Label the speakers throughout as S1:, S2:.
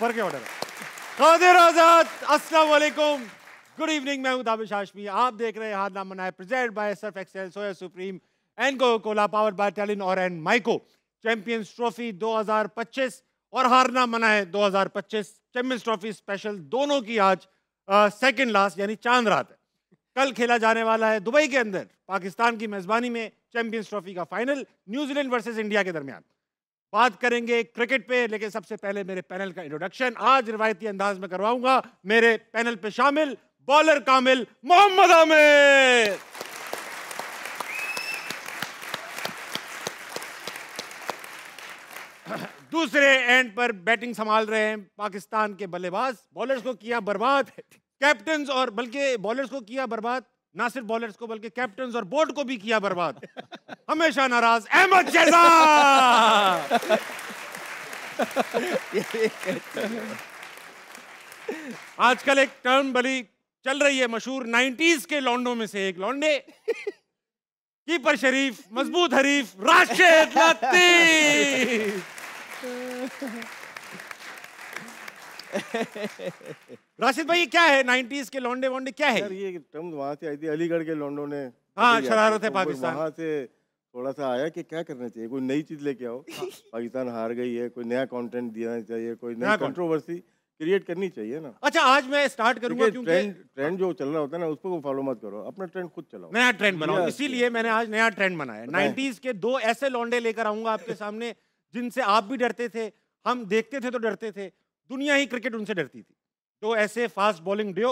S1: ऊपर के ऑर्डर है। कादिर आजाद, अस्सलाम वालेकुम, गुड इवनिंग। मैं हूं दाबिश हाशमी, आप देख रहे हैं हार ना मनाए, present by Surf Excel, Soya Supreme and Coca Cola, powered by Telenor and Myco. Champions Trophy 2025 और हार ना मनाए 2025 चैंपियंस ट्रॉफी स्पेशल, दोनों की आज सेकंड लास्ट यानी चांद रात है। कल खेला जाने वाला है दुबई के अंदर पाकिस्तान की मेजबानी में चैंपियंस ट्रॉफी का फाइनल, न्यूजीलैंड वर्सेस इंडिया के दरमियान। बात करेंगे क्रिकेट पे, लेकिन सबसे पहले मेरे पैनल का इंट्रोडक्शन आज रिवायती अंदाज में करवाऊंगा। मेरे पैनल पे शामिल बॉलर कामिल मोहम्मद आमिर, दूसरे एंड पर बैटिंग संभाल रहे हैं पाकिस्तान के बल्लेबाज, बॉलर्स को किया बर्बाद, कैप्टन्स और बल्कि बॉलर्स को किया बर्बाद, ना सिर्फ बॉलर्स को बल्कि कैप्टन्स और बोर्ड को भी किया बर्बाद, हमेशा नाराज अहमद शहजाद। आजकल एक टर्म बड़ी चल रही है मशहूर, 90s के लौंडों में से एक लौंडे, कीपर शरीफ, मजबूत हरीफ, राशिद लतीफ। राशिद भाई, क्या है 90s के लौंडे वोंडे, क्या है?
S2: यार ये टर्म वहाँ से आई थी, अलीगढ़ के लौंडों ने।
S1: हाँ, शरारत है पाकिस्तान।
S2: वहाँ से थोड़ा सा आया कि क्या करना चाहिए, कोई नई चीज लेके आओ। पाकिस्तान हार गई है, कोई नया कंटेंट देना चाहिए, कोई नई कंट्रोवर्सी क्रिएट करनी चाहिए ना।
S1: अच्छा, आज मैं स्टार्ट करूंगा क्योंकि
S2: ट्रेंड जो चल रहा होता है ना उसको फॉलो मत करो, अपना ट्रेंड खुद चलाओ,
S1: नया ट्रेंड बनाओ। इसीलिए मैंने आज नया ट्रेंड बनाया। 90s के दो ऐसे लौंडे लेकर आऊंगा आपके सामने जिनसे आप भी डरते थे, हम देखते थे तो डरते थे, दुनिया ही क्रिकेट उनसे डरती थी। तो ऐसे फास्ट बॉलिंग डियो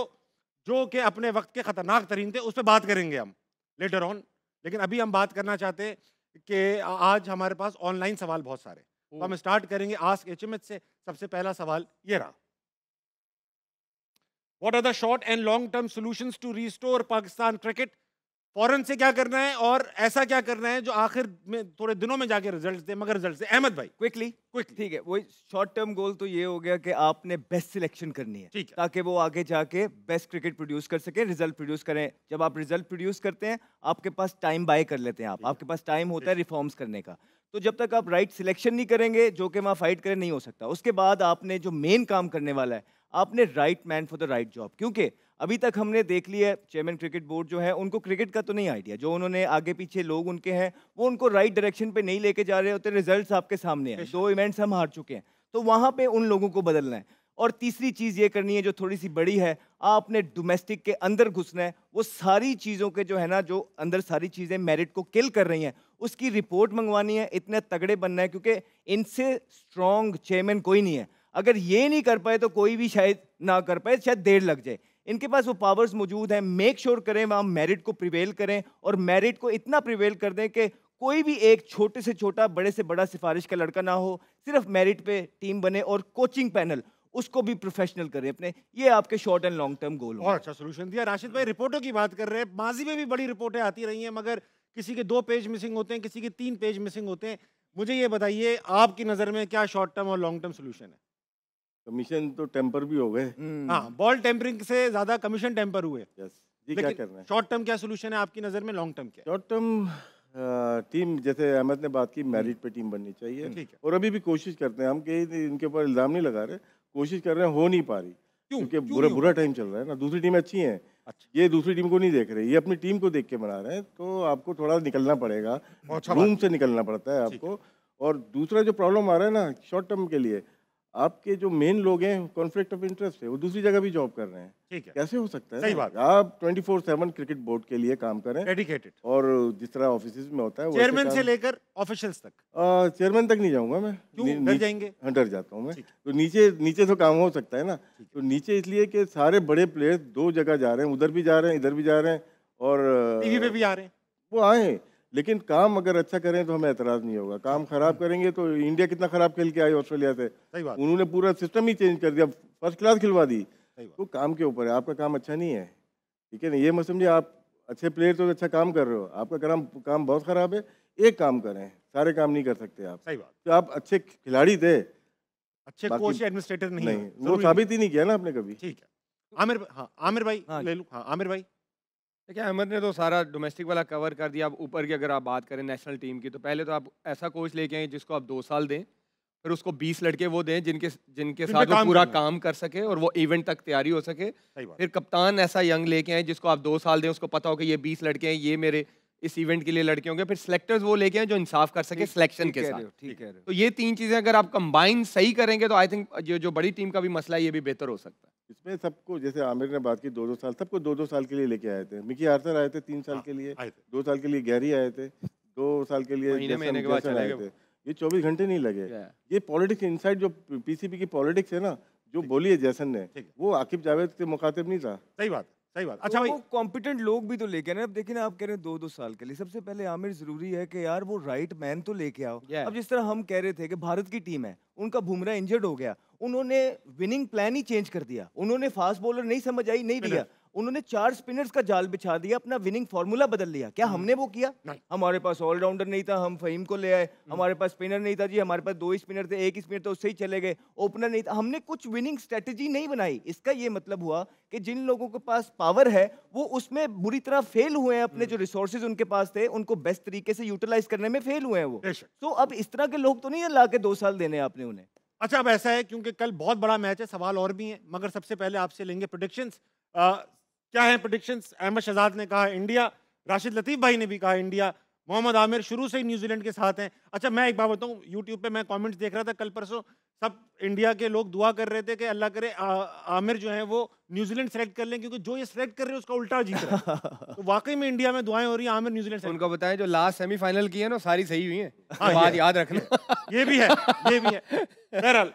S1: जो कि अपने वक्त के खतरनाक तरीन थे, उस पर बात करेंगे हम लेटर ऑन। लेकिन अभी हम बात करना चाहते हैं कि आज हमारे पास ऑनलाइन सवाल बहुत सारे, तो हम स्टार्ट करेंगे आस्क एचएमएच से। सबसे पहला सवाल ये रहा, what are the short and long term solutions to restore Pakistan cricket? फौरन से क्या करना है और ऐसा क्या करना है जो आखिर में थोड़े दिनों में जाके रिजल्ट दे, मगर रिजल्ट से। अहमद भाई
S3: क्विकली ठीक है, वही शॉर्ट टर्म गोल तो ये हो गया कि आपने बेस्ट सिलेक्शन करनी है,
S1: ठीक है,
S3: ताकि वो आगे जाके बेस्ट क्रिकेट प्रोड्यूस कर सके, रिजल्ट प्रोड्यूस करें। जब आप रिजल्ट प्रोड्यूस करते हैं आपके पास टाइम बाय कर लेते हैं, आपके पास टाइम होता है रिफॉर्म्स करने का। तो जब तक आप राइट सिलेक्शन नहीं करेंगे जो कि वहाँ फाइट करें नहीं हो सकता। उसके बाद आपने जो मेन काम करने वाला है, आपने right man for the right job. क्योंकि अभी तक हमने देख लिया है चेयरमैन क्रिकेट बोर्ड जो है उनको क्रिकेट का तो नहीं आइडिया, जो उन्होंने आगे पीछे लोग उनके हैं वो उनको राइट डायरेक्शन पे नहीं लेके जा रहे होते। रिजल्ट्स आपके सामने हैं, 2 इवेंट्स हम हार चुके हैं, तो वहाँ पे उन लोगों को बदलना है। और तीसरी चीज़ ये करनी है जो थोड़ी सी बड़ी है, आपने डोमेस्टिक के अंदर घुसना है। वो सारी चीज़ों के जो है ना, जो अंदर सारी चीज़ें मेरिट को किल कर रही हैं, उसकी रिपोर्ट मंगवानी है, इतने तगड़े बनना है, क्योंकि इनसे स्ट्रॉन्ग चेयरमैन कोई नहीं है। अगर ये नहीं कर पाए तो कोई भी शायद ना कर पाए, शायद देर लग जाए। इनके पास वो पावर्स मौजूद हैं। मेक श्योर करें वहाँ मेरिट को प्रिवेल करें, और मेरिट को इतना प्रिवेल कर दें कि कोई भी एक छोटे से छोटा बड़े से बड़ा सिफारिश का लड़का ना हो, सिर्फ मेरिट पे टीम बने, और कोचिंग पैनल उसको भी प्रोफेशनल करें अपने। ये आपके short and long term goal.
S1: और अच्छा सोल्यूशन दिया। राशिद भाई, रिपोर्टों की बात कर रहे हैं, माजी में भी बड़ी रिपोर्टें आती रही हैं, मगर किसी के 2 पेज मिसिंग होते हैं, किसी के 3 पेज मिसिंग होते हैं। मुझे ये बताइए, आपकी नज़र में क्या शॉर्ट टर्म और लॉन्ग टर्म सोल्यूशन है?
S2: कमीशन तो टेम्पर भी हो गए।
S1: हाँ, बॉल टेम्परिंग से ज्यादा कमीशन टेम्पर हुए।
S2: यस जी, क्या करना है?
S1: शॉर्ट टर्म क्या सोल्यूशन है आपकी नज़र में, लॉन्ग टर्म क्या?
S2: शॉर्ट टर्म टीम, जैसे अहमद ने बात की, मेरिट पे टीम बननी चाहिए।
S1: ठीक है।
S2: और अभी भी कोशिश करते हैं हम, कहीं इनके ऊपर इल्जाम नहीं लगा रहे, कोशिश कर रहे हैं, हो नहीं पा रही क्योंकि बुरा टाइम चल रहा है ना। दूसरी टीम अच्छी है, ये दूसरी टीम को नहीं देख रही, ये अपनी टीम को देख के बना रहे हैं। तो आपको थोड़ा निकलना पड़ेगा, रूम से निकलना पड़ता है आपको। और दूसरा जो प्रॉब्लम आ रहा है ना शॉर्ट टर्म के लिए, आपके जो मेन लोग हैं कॉन्फ्लिक्ट ऑफ इंटरेस्ट है, वो दूसरी जगह भी जॉब कर रहे हैं। ठीक है, कैसे हो सकता है?
S1: सही बात।
S2: आप 24/7 क्रिकेट बोर्ड के लिए काम करें,
S1: डेडिकेटेड,
S2: और जिस तरह ऑफिस में होता है
S1: चेयरमैन से लेकर ऑफिशियल्स तक।
S2: चेयरमैन तक नहीं जाऊंगा मैं,
S1: डर जाएंगे?
S2: डर जाता हूँ मैं। तो नीचे तो काम हो सकता है ना। तो नीचे इसलिए कि सारे बड़े प्लेयर्स 2 जगह जा रहे हैं, उधर भी जा रहे हैं, इधर भी जा रहे हैं, और
S1: टीवी पे भी आ रहे हैं।
S2: वो आए, लेकिन काम अगर अच्छा करें तो हमें एतराज़ नहीं होगा। काम खराब करेंगे तो इंडिया कितना खराब खेल के आई ऑस्ट्रेलिया से,
S1: सही बात।
S2: उन्होंने पूरा सिस्टम ही चेंज कर दिया, फर्स्ट क्लास खिलवा दी। तो काम के ऊपर है, आपका काम अच्छा नहीं है, ठीक है ना। ये मत समझिए आप अच्छे प्लेयर तो अच्छा काम कर रहे हो, आपका काम बहुत खराब है। एक काम करें, सारे काम नहीं कर सकते आप।
S1: सही बात।
S2: तो आप अच्छे खिलाड़ी थे,
S1: अच्छे कोच या एडमिनिस्ट्रेटर नहीं,
S2: वो साबित ही नहीं किया ना आपने कभी।
S1: ठीक है, आमिर। हाँ, आमिर भाई ले लूं। हाँ, आमिर भाई।
S4: देखिए, अहमद ने तो सारा डोमेस्टिक वाला कवर कर दिया। अब ऊपर की अगर आप बात करें नेशनल टीम की, तो पहले तो आप ऐसा कोच लेके आए जिसको आप 2 साल दें, फिर उसको 20 लड़के वो दें जिनके जिनके
S1: जिन
S4: साथ
S1: पे
S4: वो
S1: काम
S4: पूरा
S1: करना है।
S4: काम कर सके और वो इवेंट तक तैयारी हो सके।
S1: सही बात।
S4: फिर कप्तान ऐसा यंग लेके आए जिसको आप 2 साल दें, उसको पता हो कि ये 20 लड़के हैं, ये मेरे इस इवेंट के लिए लड़के होंगे। फिर सिलेक्टर्स वो लेके आए जो इंसाफ कर सके सिलेक्शन
S3: ठीक
S4: के
S3: कह
S4: साथ।
S3: रहे हो, ठीक कह रहे हो।
S4: तो ये 3 चीजें अगर आप कंबाइन सही करेंगे तो आई थिंक जो बड़ी टीम का भी मसला है ये भी बेहतर हो सकता है।
S2: इसमें सबको, जैसे आमिर ने बात की 2-2 साल, सबको 2-2 साल के लिए लेके आए थे। मिकी आर्थर आए थे 3 साल के लिए,
S1: आए थे।
S2: 2 साल के लिए गैरी आए थे, 2 साल के लिए
S4: महीने के बाद
S2: जैसन
S4: चले
S2: आए
S4: गए।
S2: थे। ये 24 घंटे नहीं लगे।
S4: Yeah.
S2: ये पॉलिटिक्स इनसाइड जो पीसीबी की पॉलिटिक्स है ना, जो बोली है जैसन ने,
S1: ठीक है।
S2: वो आकिब जावेद के मुखातिब नहीं था।
S1: सही बात, सही बात। अच्छा
S3: अच्छा
S1: भाई,
S3: वो कॉम्पिटेंट लोग भी तो लेके आए ना। अब देखिए ना, आप कह रहे हैं 2-2 साल के लिए। सबसे पहले आमिर जरूरी है कि यार वो राइट मैन तो लेके आओ।
S4: Yeah.
S3: अब जिस तरह हम कह रहे थे कि भारत की टीम है, उनका बुमराह इंजर्ड हो गया, उन्होंने विनिंग प्लान ही चेंज कर दिया। उन्होंने फास्ट बॉलर नहीं समझ आई, नहीं दिया। उन्होंने 4 स्पिनर्स का जाल बिछा दिया, अपना विनिंग फार्मूला बदल लिया। क्या हमने वो किया?
S1: नहीं।
S3: हमारे पास ऑलराउंडर नहीं था, हम फहीम को ले आए। हमारे पास स्पिनर नहीं था जी, हमारे पास 2 ही स्पिनर थे, एक ही स्पिनर तो उससे ही चले गए। ओपनर नहीं था, हमने कुछ विनिंग स्ट्रेटेजी नहीं बनाई। इसका ये मतलब हुआ कि जिन लोगों के पास पावर है वो उसमें बुरी तरह फेल हुए हैं। अपने जो रिसोर्सेज उनके पास थे उनको बेस्ट तरीके से यूटिलाइज करने में फेल हुए हैं वो।
S1: बेशक।
S3: तो अब इस तरह के लोग तो नहीं ला के 2 साल देने आपने उन्हें।
S1: अच्छा अब ऐसा है क्योंकि कल बहुत बड़ा मैच है, सवाल और भी हैं, मगर सबसे पहले आपसे लेंगे प्रेडिक्शंस। क्या है प्रेडिक्शंस? अहमद शहजाद ने कहा इंडिया, राशिद लतीफ़ भाई ने भी कहा इंडिया, मोहम्मद आमिर शुरू से ही न्यूजीलैंड के साथ हैं। अच्छा मैं एक बात बताऊं, यूट्यूब पे मैं कमेंट्स देख रहा था कल परसों, सब इंडिया के लोग दुआ कर रहे थे कि अल्लाह करे आमिर जो है वो न्यूजीलैंड सेलेक्ट कर लें, क्योंकि जो ये सेलेक्ट कर रहे हैं उसका उल्टा जीत रहा है। तो वाकई में इंडिया में दुआएं हो रही हैं आमिर न्यूजीलैंड सेलेक्ट।
S4: उनको बताएं जो लास्ट सेमीफाइनल की है ना सारी सही हुई हैं।
S1: हाँ,
S4: ये बात
S1: ये-
S4: याद रखना।
S1: ये भी है, ये भी है। बहरहाल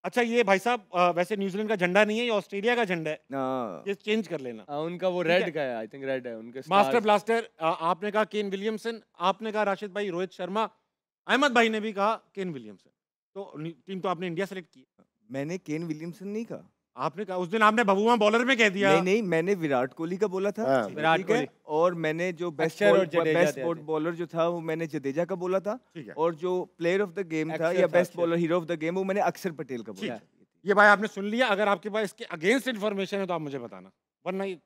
S1: अच्छा ये भाई साहब वैसे न्यूजीलैंड का झंडा नहीं है, ये ऑस्ट्रेलिया का झंडा है,
S3: हाँ।
S1: ये चेंज कर लेना।
S4: उनका वो
S1: ठीक है।
S4: रेड का है, आई थिंक रेड है उनके
S1: मास्टर
S4: stars।
S1: ब्लास्टर आपने कहा केन विलियमसन, आपने कहा राशिद भाई रोहित शर्मा, अहमद भाई ने भी कहा केन विलियमसन। तो टीम तो आपने इंडिया सेलेक्ट की।
S3: मैंने केन विलियमसन नहीं कहा।
S1: आपने कहा उस दिन आपने बबुआ बॉलर में कह दिया।
S3: नहीं नहीं, मैंने विराट कोहली का बोला था।
S2: हाँ,
S4: विराट
S3: ठीक है।
S4: कोहली।
S3: और मैंने जो बेस्ट
S4: अक्षर और जडेजा थे, थे।
S3: बॉलर जो था वो मैंने जडेजा का बोला था।
S1: ठीक है।
S3: और जो प्लेयर ऑफ द गेम था
S4: अक्षर
S3: या
S4: था,
S3: बेस्ट
S4: अक्षर।
S3: Bowler, hero of the game, वो मैंने अक्षर पटेल का बोला
S1: ठीक।
S3: था।
S1: ये भाई आपने सुन लिया, अगर आपके पास इसके अगेंस्ट इन्फॉर्मेशन है तो आप मुझे बताना, वरना ये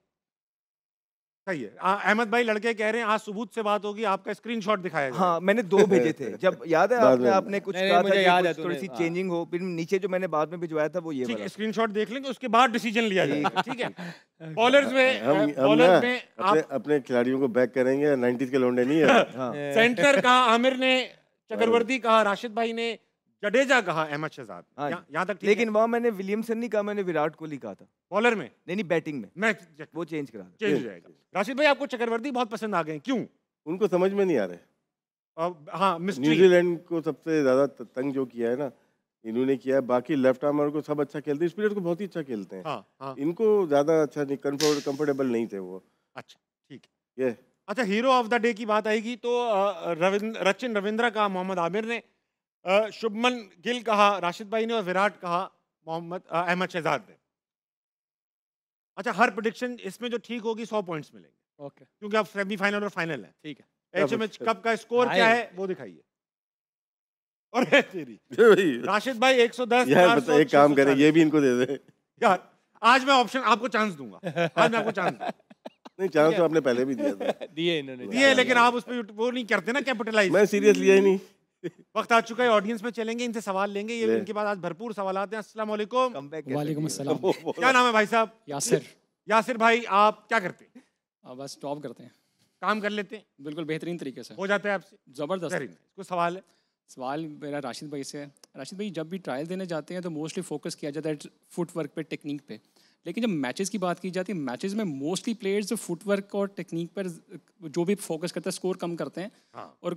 S1: सही है। अहमद भाई लड़के कह रहे हैं आज सबूत से बात होगी, आपका स्क्रीनशॉट दिखाया जाएगा।
S3: हाँ मैंने 2 भेजे थे। जब याद है
S2: बाद
S3: आपने
S2: में।
S3: आपने कुछ
S4: नहीं,
S3: कहा
S4: मुझे
S3: था कि
S4: याद है
S3: कुछ थोड़ी
S4: तूने,
S3: सी
S4: हाँ।
S3: चेंजिंग हो, फिर नीचे जो मैंने बाद में भिजवाया था वो ये
S1: ठीक
S3: वाला
S1: है,
S3: था।
S1: स्क्रीनशॉट देख लेंगे, उसके बाद डिसीजन लिया जाएगा। ठीक है। बॉलर्स में
S2: हम ना
S1: बॉलर्स में
S2: अपने
S1: आप
S2: अपने खिलाड़ियों को बैक करेंगे, 90s के लौंडे नहीं है।
S3: हाँ।
S1: सेंटर कहा आमिर ने, चक्रवर्ती कहा राशिद भाई ने, जडेजा कहा अहमद शहजाद।
S3: हाँ जी।
S1: यहाँ तक ठीक
S3: लेकिन वहाँ मैंने विलियमसन नहीं कहा, मैंने विराट कोहली कहा था।
S1: बॉलर में
S3: नहीं नहीं, बैटिंग में
S1: मैं
S3: वो चेंज करा था।
S1: चेंज हो जाएगा। राशिद भाई आपको चक्रवर्ती बहुत पसंद आ गए, क्यों?
S2: उनको समझ में नहीं आ रहे।
S1: हाँ मिस्ट्री।
S2: न्यूजीलैंड को सबसे ज्यादा तंग जो किया है ना इन्होंने किया है। बाकी लेफ्ट आर्मर को सब अच्छा खेलते हैं, स्पिनर को बहुत ही अच्छा खेलते हैं।
S1: हाँ हाँ
S2: इनको ज्यादा अच्छा नहीं, कंफर्टेबल नहीं थे वो।
S1: अच्छा ठीक है।
S2: ये
S1: अच्छा हीरो ऑफ द डे की बात आएगी तो रचिन रविंद्रा कहा मोहम्मद आमिर ने, शुभमन गिल कहा राशिद भाई ने, और विराट कहा अहमद शहजाद ने। अच्छा हर प्रेडिक्शन इसमें जो ठीक होगी 100 पॉइंट्स मिलेंगे,
S4: ओके
S1: क्योंकि अब सेमीफाइनल और फाइनल है।
S4: ठीक है।
S1: एचएमएच कप का स्कोर
S4: भाई।
S1: क्या है वो दिखाइए। और है तेरी
S2: भाई,
S1: राशिद भाई 110
S2: यार
S1: 400,
S2: बता, एक काम करें,
S1: 640।
S2: ये भी इनको दे दे।
S1: यार आज मैं ऑप्शन आपको चांस दूंगा, आज मैं आपको चांस दूंगा।
S2: नहीं, चांस तो आपने पहले भी दिया था।
S4: दिए इन्होंने
S1: दिए लेकिन आप उस पर वो नहीं करते ना कैपिटलाइज।
S2: मैं सीरियस लिया ही नहीं।
S1: वक्त आ चुका है, ऑडियंस में चलेंगे, इनसे सवाल लेंगे। ये
S2: ले।
S1: इनके बाद आज भरपूर सवाल आते हैं। अस्सलाम वालेकुम।
S3: कमबैक
S5: वालेकुम अस्सलाम।
S1: क्या नाम है भाई साहब?
S5: यासिर।
S1: यासिर भाई आप क्या करते हैं?
S5: बस टॉप करते हैं,
S1: काम कर लेते हैं,
S5: बिल्कुल बेहतरीन तरीके से,
S1: हो जाता है आपसे?
S5: ज़बरदस्त।
S1: Very nice. कोई सवाल है?
S5: सवाल मेरा राशिद भाई से है। राशिद भाई जब भी ट्रायल देने जाते हैं तो मोस्टली फोकस किया जाता है फुटवर्क पे, टेक्निक पे, लेकिन जब मैचेस की बात की जाती है, मैचेस में मोस्टली प्लेयर्स जो फुटवर्क और टेक्निक पर जो भी फोकस करते हैं स्कोर कम करते हैं,
S1: हाँ।
S5: और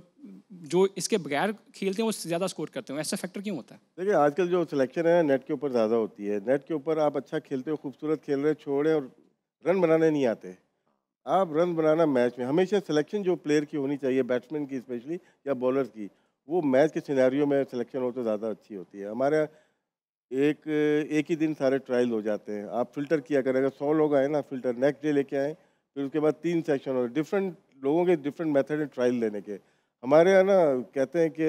S5: जो इसके बगैर खेलते हैं वो ज़्यादा स्कोर करते हैं। ऐसा फैक्टर क्यों होता है?
S2: देखिए आजकल जो सिलेक्शन है नेट के ऊपर ज़्यादा होती है। नेट के ऊपर आप अच्छा खेलते हो, खूबसूरत खेल रहे, छोड़े और रन बनाने नहीं आते। आप रन बनाना मैच में हमेशा सिलेक्शन जो प्लेयर की होनी चाहिए, बैट्समैन की स्पेशली या बॉलर्स की, वो मैच के सिनेरियो में सिलेक्शन हो तो ज़्यादा अच्छी होती है। हमारे एक ही दिन सारे ट्रायल हो जाते हैं। आप फिल्टर किया करें, अगर 100 लोग आए ना फिल्टर नेक्स्ट डे लेके आए, फिर उसके बाद 3 सेक्शन हो, डिफरेंट लोगों के डिफरेंट मेथड है ट्रायल लेने के। हमारे यहाँ ना कहते हैं कि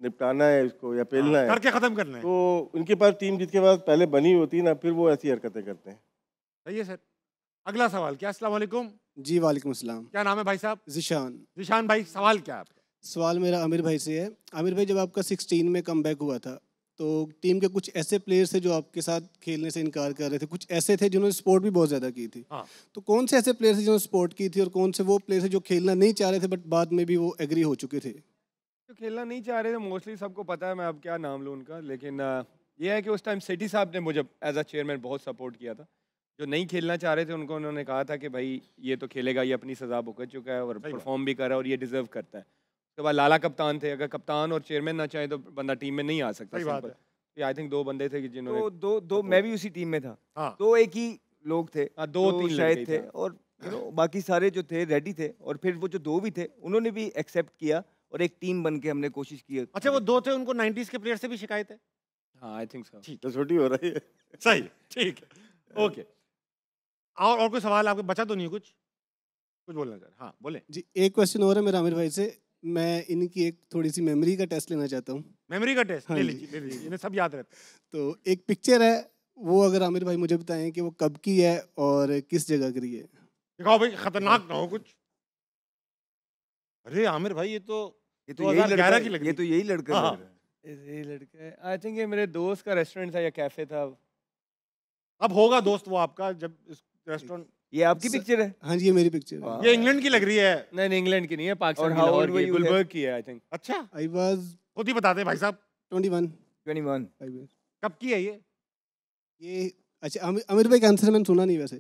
S2: निपटाना है इसको या पेलना है,
S1: करके खत्म करना है।
S2: तो उनके पास टीम जिसके पास पहले बनी होती है ना, फिर वो ऐसी हरकतें करते हैं।
S1: सही है सर। अगला सवाल क्या? अस्सलाम वालेकुम।
S6: जी वालेकुम अस्सलाम।
S1: क्या नाम है भाई साहब?
S6: जिशान।
S1: जिशान भाई सवाल क्या है आपका?
S6: सवाल मेरा आमिर भाई से है। आमिर भाई, जब आपका 16 में कमबैक हुआ था तो टीम के कुछ ऐसे प्लेयर्स थे जो आपके साथ खेलने से इनकार कर रहे थे, कुछ ऐसे थे जिन्होंने सपोर्ट भी बहुत ज़्यादा की थी।
S1: हाँ।
S6: तो कौन से ऐसे प्लेयर्स थे जिन्होंने सपोर्ट की थी और कौन से वो प्लेयर्स थे जो खेलना नहीं चाह रहे थे बट बाद में भी वो एग्री हो चुके थे?
S4: जो खेलना नहीं चाह रहे थे मोस्टली सबको पता है, मैं अब क्या नाम लूँ उनका, लेकिन ये है कि उस टाइम सेठी साहब ने मुझे एज अ चेयरमैन बहुत सपोर्ट किया था। जो नहीं खेलना चाह रहे थे उनको उन्होंने कहा था कि भाई ये तो खेलेगा, ये अपनी सज़ा भुगत चुका है और परफॉर्म भी कर रहा है और ये डिजर्व करता है। उसके बाद लाला कप्तान थे, अगर कप्तान और चेयरमैन ना चाहे तो बंदा टीम में नहीं आ सकता।
S1: सही बात है।
S4: ये आई थिंक 2 बंदे थे कि जिन्होंने
S3: दो मैं भी उसी टीम में था।
S1: हाँ।
S3: तो एक ही लोग थे,
S4: हाँ, 2-3
S3: शायद
S4: लड़के
S3: थे,
S4: ही थे।
S3: और बाकी सारे जो थे रेडी थे, और फिर वो जो 2 भी थे उन्होंने भी एक्सेप्ट किया और एक टीम बन के हमने कोशिश की।
S1: अच्छा, वो 2 थे, उनको 90s के प्लेयर से भी शिकायत है?
S4: हाँ आई थिंक सो।
S1: ठीक,
S2: तो छोटी हो रही है।
S1: सही, ठीक है, ओके। और कोई सवाल आपके बचा तो नहीं कुछ बोलना चाह रहे? हाँ बोले
S6: जी, एक क्वेश्चन और है मेरा आमिर भाई से। मैं इनकी एक थोड़ी सी मेमोरी का टेस्ट लेना चाहता हूँ।
S1: मेमोरी का टेस्ट
S6: हाँ
S1: ले
S6: जी।
S1: लीजिए, ले लीजिए, इन्हें सब याद रहता है।
S6: तो एक पिक्चर है, वो अगर आमिर भाई मुझे बताएं कि वो कब की है और किस जगह की है।
S1: दिखाओ भाई, खतरनाक ना हो कुछ। अरे आमिर भाई, ये तो 2011 की लग रही
S3: ये तो यही लड़का
S1: हाँ।
S3: लग रहा है।
S4: ये लड़का आई थिंक ये मेरे दोस्त का रेस्टोरेंट था या कैफे था।
S1: अब होगा दोस्त वो आपका, जब इस रेस्टोरेंट।
S3: ये आपकी पिक्चर है?
S6: हाँ जी, ये मेरी पिक्चर है।
S1: ये इंग्लैंड की लग रही है।
S4: नहीं इंग्लैंड की नहीं है, पाकिस्तान
S3: और
S4: की,
S3: how
S4: लाहौर
S3: old were
S4: की,
S3: you
S4: गुलबर्ग की है आई थिंक।
S1: अच्छा,
S6: आई वाज
S1: खुद ही बताते हैं भाई साहब,
S6: 21।
S3: 21।
S1: कब की है ये?
S6: ये अच्छा, आमिर भाई का आंसर मैंने सुना नहीं वैसे।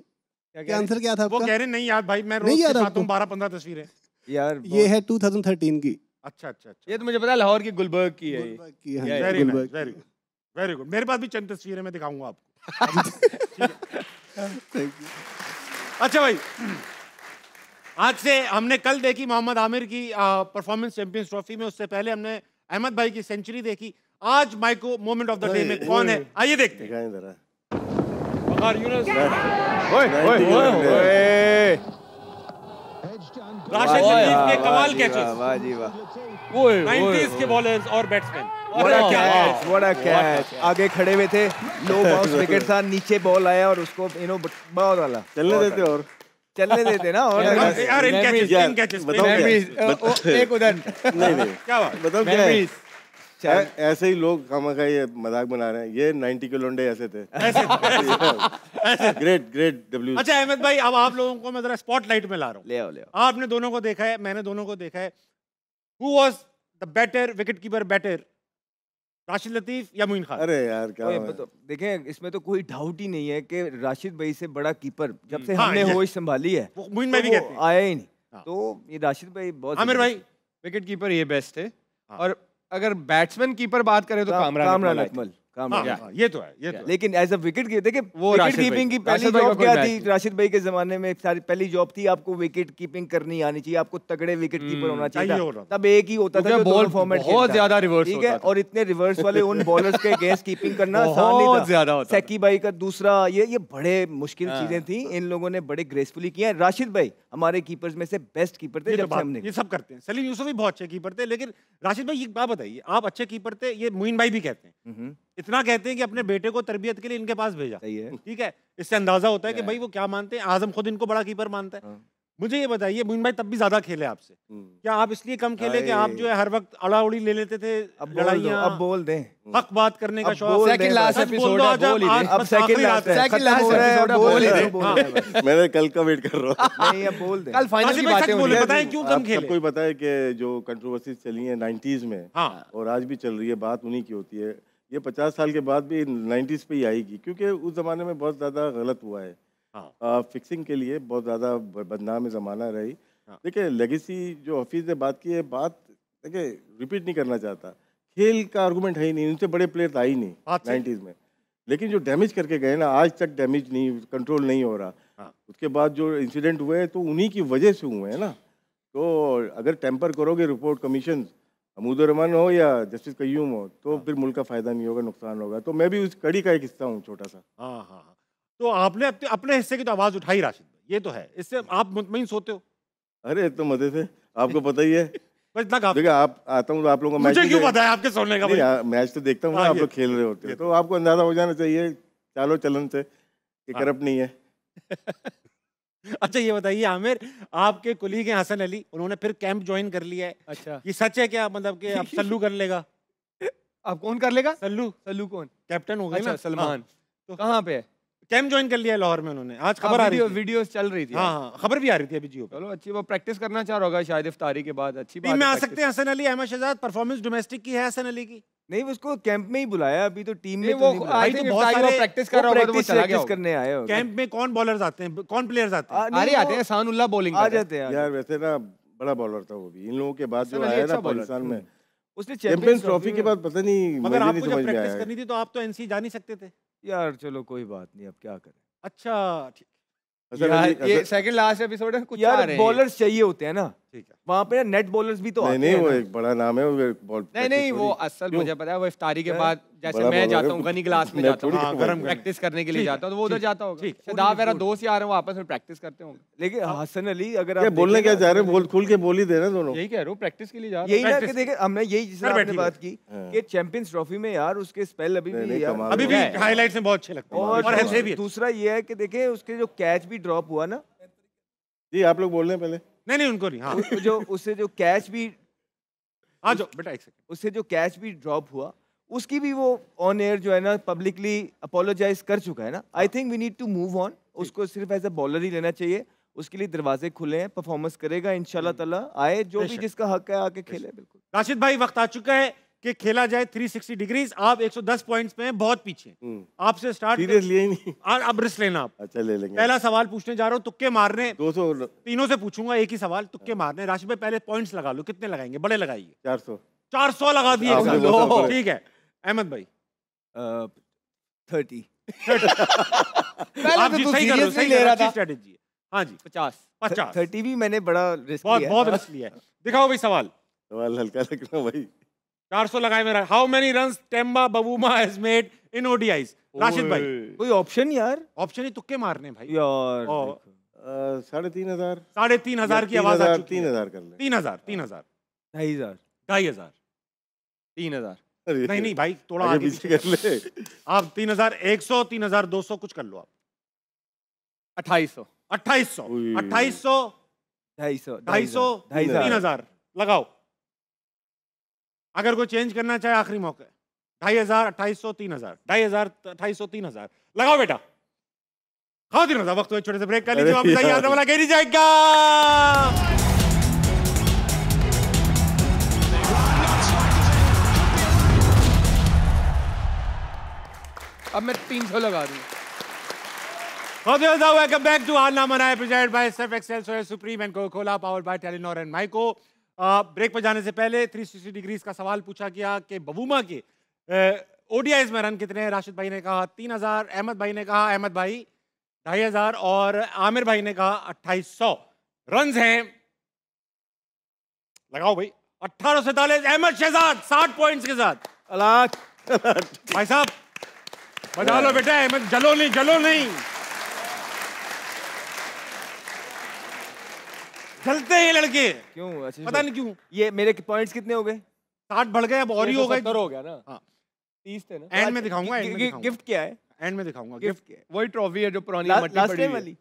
S6: क्या आंसर क्या था
S1: वो
S6: आपका?
S1: कह रहे नहीं याद भाई, मैं रोज
S6: नहीं याद
S1: के साथ
S6: आपको?
S1: हूँ, 12-15 तस्वीरें।
S3: यार
S6: ये है 2013 की।
S1: अच्छा अच्छा अच्छा,
S4: ये तो मुझे पता है, लाहौर की गुलबर्ग की है ये।
S6: गुलबर्ग की, हाँ,
S1: वेरी
S6: गुलबर्ग
S1: नाइस, वेरी
S6: की।
S1: Good, very good. मेरे पास भी चंद तस्वीरें मैं दिखाऊंगा आपको।
S6: Thank you।
S1: अच्छा भाई, आज से हमने कल देखी मोहम्मद आमिर की परफॉर्मेंस चैंपियंस ट्रॉफी में, उससे पहले हमने अहमद भाई की सेंचुरी देखी। आज Myco moment of the day में कौन है, आइए देखते हैं।
S2: दिखाएं जरा।
S1: वकार यूनुस, राशिद लतीफ के कमाल कैचेस,
S3: वाह जी वाह।
S1: 90s के बॉलर्स और batsman.
S3: What a catch, what a catch। आगे खड़े हुए थे, लो बाउंस विकेट था, नीचे बॉल आया और उसको बहुत वाला
S2: चलने देते और
S3: चलने देते ना। और
S1: यार इन कैचेस,
S2: यार,
S1: इन कैचेस
S2: बताओ क्या?
S4: एक उधर
S2: नहीं
S1: क्या बात?
S2: बताओ क्या है? ऐसे ही लोग खामखा ये मजाक बना रहे हैं। ये 90 के लोंडे ऐसे थे। Great great W.
S1: अच्छा अहमद भाई, अब आप लोगों को मैं जरा स्पॉटलाइट में ला रहा हूँ।
S3: ले आओ ले आओ।
S1: आपने दोनों को देखा है, मैंने दोनों को देखा है। Who was the better wicket keeper batter, Rashid Latif या मोइन खान?
S2: अरे यार क्या
S3: ओए,
S2: बात है।
S3: देखें, इसमें तो कोई डाउट ही नहीं है कि राशिद भाई से बड़ा कीपर जब से
S1: हाँ,
S3: हमने
S1: ये-
S3: होश संभाली है
S1: वो मोइन
S3: तो
S1: भाई भी
S3: वो
S1: कहते हैं।
S3: आया ही नहीं।
S1: हाँ।
S3: तो ये राशिद भाई बहुत
S1: आमिर भाई,
S4: विकेट कीपर ये बेस्ट है।
S1: हाँ।
S4: और अगर बैट्समैन कीपर बात करें तो कामरान
S3: कामरान
S4: अकमल।
S3: अकमल।
S1: हाँ,
S3: कामरान।
S1: हाँ, ये तो है, ये तो है।
S3: लेकिन एज अ विकेट देखिए,
S4: वो
S3: विकेट
S4: राशिद भाई।
S3: कीपिंग की पहली
S4: राशिद भाई का
S3: जॉब
S4: कोई
S3: क्या
S4: मैच
S3: थी
S4: नहीं।
S3: राशिद भाई के जमाने में? सारी पहली जॉब थी, आपको विकेट कीपिंग करनी आनी चाहिए, आपको तगड़े विकेट कीपर होना
S1: चाहिए
S3: चाहिए
S1: होना।
S3: तब एक ही होता था
S4: क्योंकि
S3: जो
S4: बॉल
S3: दोनों फॉर्मेट
S4: बहुत ज्यादा रिवर्स
S3: ठीक है,
S4: होता था।
S3: और इतने रिवर्स वाले उन बॉलर्स के अगेंस्ट कीपिंग करना आसान नहीं
S4: बहुत
S3: था।
S4: ज्यादा होता था।
S3: सैकी भाई का दूसरा, ये बड़े मुश्किल
S4: हाँ।
S3: चीजें थी, इन लोगों ने बड़े ग्रेसफुली किया। राशिद भाई हमारे कीपर्स में से बेस्ट कीपर थे
S1: ये तो
S3: जब से
S1: बात,
S3: हमने
S1: ये सब करते हैं। सलीम यूसुफ भी बहुत अच्छे कीपर थे, लेकिन राशिद भाई एक बात बताइए, आप अच्छे कीपर थे, ये मोइन भाई भी कहते हैं, इतना कहते हैं कि अपने बेटे को तरबियत के लिए इनके पास भेजा।
S3: सही है।
S1: ठीक है, इससे अंदाजा होता है कि भाई वो क्या मानते हैं। आजम खुद इनको बड़ा कीपर मानता है। मुझे ये बताइए, मोइन भाई तब भी ज्यादा खेले आपसे, क्या आप इसलिए कम खेले कि आप जो है हर वक्त अड़ाउड़ी ले लेते थे, लड़ाइयाँ,
S3: अब बोल दें।
S1: हक बात करने का
S3: अब
S1: शौक?
S3: बोल
S4: सेकंड
S3: दें
S4: लास्ट
S3: बस।
S1: सच बोल
S4: एपिसोड
S1: दो,
S4: है,
S1: आज
S4: बोल ही
S1: आज
S4: दे।
S3: अब
S1: बस
S3: सेकंड
S1: आखिरी
S3: लास्ट
S1: रात है।
S4: second last
S3: बोल रहे हैं,
S4: episode है,
S3: बोल ही
S4: बोल ही
S3: दे,
S4: दे।
S3: बोल रहे हैं बस।
S2: मैंने कल का वेट कर रहा हूँ।
S3: नहीं, अब बोल दें।
S4: कल फाइनल
S1: राशिद
S4: की
S1: भाई
S4: बातें
S1: सच
S4: होनी
S1: बोले,
S4: है।
S1: बताएं क्यों कम
S2: आप
S1: खेले?
S2: सबको ही पता है कि जो कंट्रोवर्सी चली है 90s में,
S1: हाँ,
S2: और आज भी चल रही है, बात उन्हीं की होती है। ये 50 साल के बाद भी 90s पे ही आएगी, क्योंकि उस जमाने में बहुत ज़्यादा गलत हुआ है। फिक्सिंग के लिए बहुत ज़्यादा बदनाम ज़माना रही। देखिए लेगेसी जो हफीज़ ने बात की है, बात देखिए रिपीट नहीं करना चाहता। खेल का आर्गूमेंट है ही नहीं, उनसे बड़े प्लेयर आई नहीं
S1: बात सही।
S2: 90s में। लेकिन जो डैमेज करके गए ना, आज तक डैमेज नहीं, कंट्रोल नहीं हो रहा। उसके बाद जो इंसिडेंट हुए तो उन्हीं की वजह से हुए हैं ना। तो अगर टेम्पर करोगे रिपोर्ट कमीशन, महमूद रहमान हो या जस्टिस कय्यूम हो, तो फिर मुल्क का फ़ायदा नहीं होगा, नुकसान होगा। तो मैं भी उस कड़ी का एक हिस्सा हूँ, छोटा सा।
S1: हाँ, हाँ। तो आपने अपने हिस्से की तो आवाज उठाई राशिद भाई, ये तो है। इससे आप मुतमईन सोते हो?
S2: अरे तो मजे से, आपको पता ही है।
S1: बस इतना काफी।
S2: देखिए आप आता हूँ तो आप लोगों को
S1: मुझे क्यों पता है आपके सोने का भाई?
S2: मैच तो देखता हूँ ना,
S1: हाँ,
S2: आप
S1: ये
S2: लोग खेल रहे होते हो, तो आपको अंदाजा हो जाना चाहिए चालो चलन से कि करप्ट नहीं है।
S1: अच्छा ये बताइए आमिर, आपके कुलीग हैं हसन अली, उन्होंने फिर कैंप ज्वाइन कर लिया है।
S4: अच्छा,
S1: ये सच है क्या, मतलब कि अब सल्लू कर लेगा?
S4: अब कौन कर लेगा?
S1: सल्लू
S4: सल्लू कौन?
S1: कैप्टन हो गए
S4: अच्छा,
S1: ना
S4: सलमान।
S1: तो
S4: कहाँ पे है?
S1: कैंप ज्वाइन कर लिया है लाहौर में उन्होंने, आज खबर आ रही थी।
S4: वीडियोस चल रही थी।
S1: हाँ हाँ, खबर भी आ रही थी अभी जियो पे।
S4: चलो अच्छी, वो प्रैक्टिस करना चाह रहा होगा शायद इफ्तारी के बाद। अच्छी बात
S1: टीम में
S4: है
S1: आ
S4: practice।
S1: सकते हैं हसन अली, अहमद शहजाद। परफॉर्मेंस डोमेस्टिक की है हसन अली की।
S3: नहीं, उसको कैंप में ही बुलाया, अभी तो टीम में
S4: नहीं,
S3: तो
S4: वो
S3: नहीं बुलाया।
S4: आई
S1: तो
S4: थिंक
S1: बहुत
S4: इफ्तारी वो
S1: सारे-
S4: प्रैक्टिस कर रहा होगा तो वो
S3: प्रैक्टिस
S4: चला गया होगा।
S3: करने आए होगा।
S1: कैंप में कौन बॉलर्स आते हैं, कौन प्लेयर्स आते हैं?
S3: नहीं,
S4: अरे
S3: वो
S4: आते हैं, सानुल्लाह बॉलिंग
S3: आ जाते हैं।
S2: यार वैसे ना बड़ा बॉलर था वो भी, इन लोगों के बाद जो
S4: हसन अली
S2: आया
S4: अच्छा
S2: ना
S4: bowler।
S2: पाकिस्तान में
S3: उसने
S2: चैंपियंस ट्रॉफी के बाद पता नहीं
S1: मगर
S2: मुझे नहीं
S1: आपको जब
S2: समझ में
S1: प्रैक्टिस
S2: आया।
S1: करनी थी तो आप तो एनसी जा नहीं सकते थे।
S3: यार चलो कोई बात नहीं, अब क्या करें।
S1: अच्छा ठीक
S2: हसन
S4: यार
S2: अली-
S4: ये
S2: हसन-
S4: सेकंड लास्ट एपिसोड है, कुछ आ
S3: यार
S4: रहे हैं।
S3: बॉलर्स चाहिए होते हैं ना,
S1: ठीक है।
S3: वहाँ पे ना नेट बॉलर्स भी तो
S2: नहीं
S3: आते
S2: नहीं,
S3: हैं
S2: वो
S3: ना।
S2: एक बड़ा नाम है वो बॉल
S4: नहीं
S2: प्रैक्टिस
S4: नहीं, वो
S2: थोड़ी-
S4: असल
S2: क्यों?
S4: मुझे पता है, वो इफ्तारी के
S3: है?
S4: बाद जैसे
S2: बड़ा
S4: मैं
S2: bowler
S4: जाता
S2: है।
S4: हूँ गनी क्लास में
S2: मैं
S4: जाता हूँ,
S2: थोड़ी
S1: हाँ,
S2: कहूँगा।
S1: गरम
S4: प्रैक्टिस करने के लिए
S1: ठीक है,
S4: जाता हूँ, तो वो उधर
S1: ठीक,
S4: जाता होगा।
S1: ठीक।
S4: शदाब मेरा दोस्त यार है, वो आपस में प्रैक्टिस करते होंगे।
S3: लेकिन हसन अली अगर
S2: क्या
S3: आप
S2: बोलने
S3: देखें
S2: क्या
S3: ना,
S2: चाह रहे हैं, बोल खुल के बोल ही देना दोनों।
S4: यही कह रहा हूँ, प्रैक्टिस के लिए जा रहा
S3: यही ना कि
S1: practice-
S3: देखे हमने यही जिस
S1: कर
S3: आपने
S1: बैठी
S3: बात की
S2: हाँ।
S3: कि चैंपियंस ट्रॉफी में यार उसके स्पेल अभी
S2: नहीं,
S3: भी
S2: नहीं,
S3: यार
S2: कमाल
S1: अभी भी
S2: है।
S1: हाईलाइट्स में बहुत अच्छे लगते हैं और ऐसे भी।
S3: दूसरा ये है कि देखे उसके जो कैच भी ड्रॉप हुआ ना,
S2: जी आप लोग बोल रहे हैं पहले।
S1: नहीं नहीं उनको नहीं। हाँ
S3: जो उससे जो कैच भी
S1: आ जाओ बेटा एक सेकंड।
S3: उससे जो कैच भी ड्रॉप हुआ, उसकी भी वो ऑन एयर जो है ना पब्लिकली अपोलोजाइज कर चुका है ना। I think we need to move on, उसको सिर्फ एज अ बॉलर ही लेना चाहिए। उसके लिए दरवाजे खुले हैं, परफॉर्मेंस करेगा इंशाल्लाह ताला, आए जो भी
S1: बेशक।
S3: जिसका हक है आके खेले। बिल्कुल
S1: राशिद भाई वक्त आ चुका है कि खेला जाए 360 डिग्रीज। आप 110 पॉइंट्स पे हैं, बहुत पीछे हैं। आपसे स्टार्ट
S2: सीरियस लिए ही नहीं।
S1: अब रिस्क लेना आप।
S2: अच्छा ले लेंगे।
S1: पहला सवाल पूछने जा रहा हूँ, तुक्के मारने,
S2: 200
S1: तीनों से पूछूंगा एक ही सवाल, तुक्के मारने। राशिद भाई पहले पॉइंट्स लगा लो, कितने लगाएंगे? बड़े लगाइए।
S2: 400
S1: 400 लगा दिए एक
S2: आपने
S1: साथ।
S2: बोला बड़े।
S1: ठीक है अहमद भाई
S3: 30
S1: आप
S4: तो
S1: जी
S4: तू
S1: सही कर रहे हो,
S4: serious
S1: सही
S4: नहीं ले
S1: कर
S4: रहा
S1: अच्छी
S4: था।
S1: स्ट्रेटेजी है। हाँ जी
S4: 50।
S1: 50
S3: 30 भी मैंने बड़ा रिस्क
S1: बहुत
S3: लिया
S1: बहुत
S3: है।
S1: रिस्क लिया है। दिखाओ भाई सवाल।
S2: सवाल हल्का रखना भाई।
S1: 400 लगाए मेरा। How many runs Temba बबूमा has made in ODIs? Rashid भाई
S3: कोई ऑप्शन यार?
S1: ऑप्शन ही तुक्के मारने भाई।
S3: यार
S1: और
S3: देखो।
S2: 3,500
S1: 3,500 की आवाज आ चुकी है।
S2: 3,000 कर ले।
S1: 3,000 3,000
S3: 2,500
S1: 2,500
S4: 3000।
S2: अरे,
S1: नहीं नहीं भाई थोड़ा
S2: आगे
S1: आगे
S2: पीछे
S1: पीछे
S2: कर ले।
S1: आप 3,100 3,200 कुछ कर लो आप।
S4: 2800।
S1: 2,800
S2: उई।
S1: 2,800
S3: 250
S1: 2,500
S3: 2,500
S1: 3,000 लगाओ। अगर कोई चेंज करना चाहे आखिरी मौका है। 2,500 2,800 3,000 2,500 2,800 3,000 लगाओ बेटा। खाओ 3,000। वक्त हुए छोटे से ब्रेक कर लीजिए।
S2: अरे
S1: वापस आइए,
S2: यार।
S1: आने वाला कहीं नहीं जाएगा।
S4: अब मैं 300 लगा दूँ।
S1: Welcome back to Alna Manai, presented by Surf Excel, Soya Supreme and Coca-Cola, powered by Telenor and Myco. Break पर जाने से पहले 360 डिग्रीज का सवाल पूछा गया कि बबूमा के ओडीआईज में रन कितने हैं। राशिद भाई ने कहा 3,000, अहमद भाई ने कहा 2,500 और आमिर भाई ने कहा 2,800 रन हैं। लगाओ भाई 1847। अहमद शहजाद 60 पॉइंट्स के साथ। भाई साहब बजा लो बेटा। अहमद जलो नहीं, जलो नहीं, जलते हैं ये लड़के।
S3: क्यों? अच्छा
S1: पता नहीं क्यों।
S3: ये मेरे पॉइंट्स कितने हो गए?
S1: 60 बढ़ गए, अब और ही हो गए।
S4: 170 हो गया ना।
S1: हाँ।
S4: 30 थे ना।
S1: एंड में दिखाऊंगा, एंड में दिखाऊंगा,
S3: गिफ्ट क्या है?
S1: एंड में दिखाऊंगा।
S3: गिफ्ट क्या है?
S4: वही ट्रॉफी है जो पुरानी
S3: लास्ट
S4: मट्टी पड़ी
S3: टाइम
S4: हुई
S3: वाली?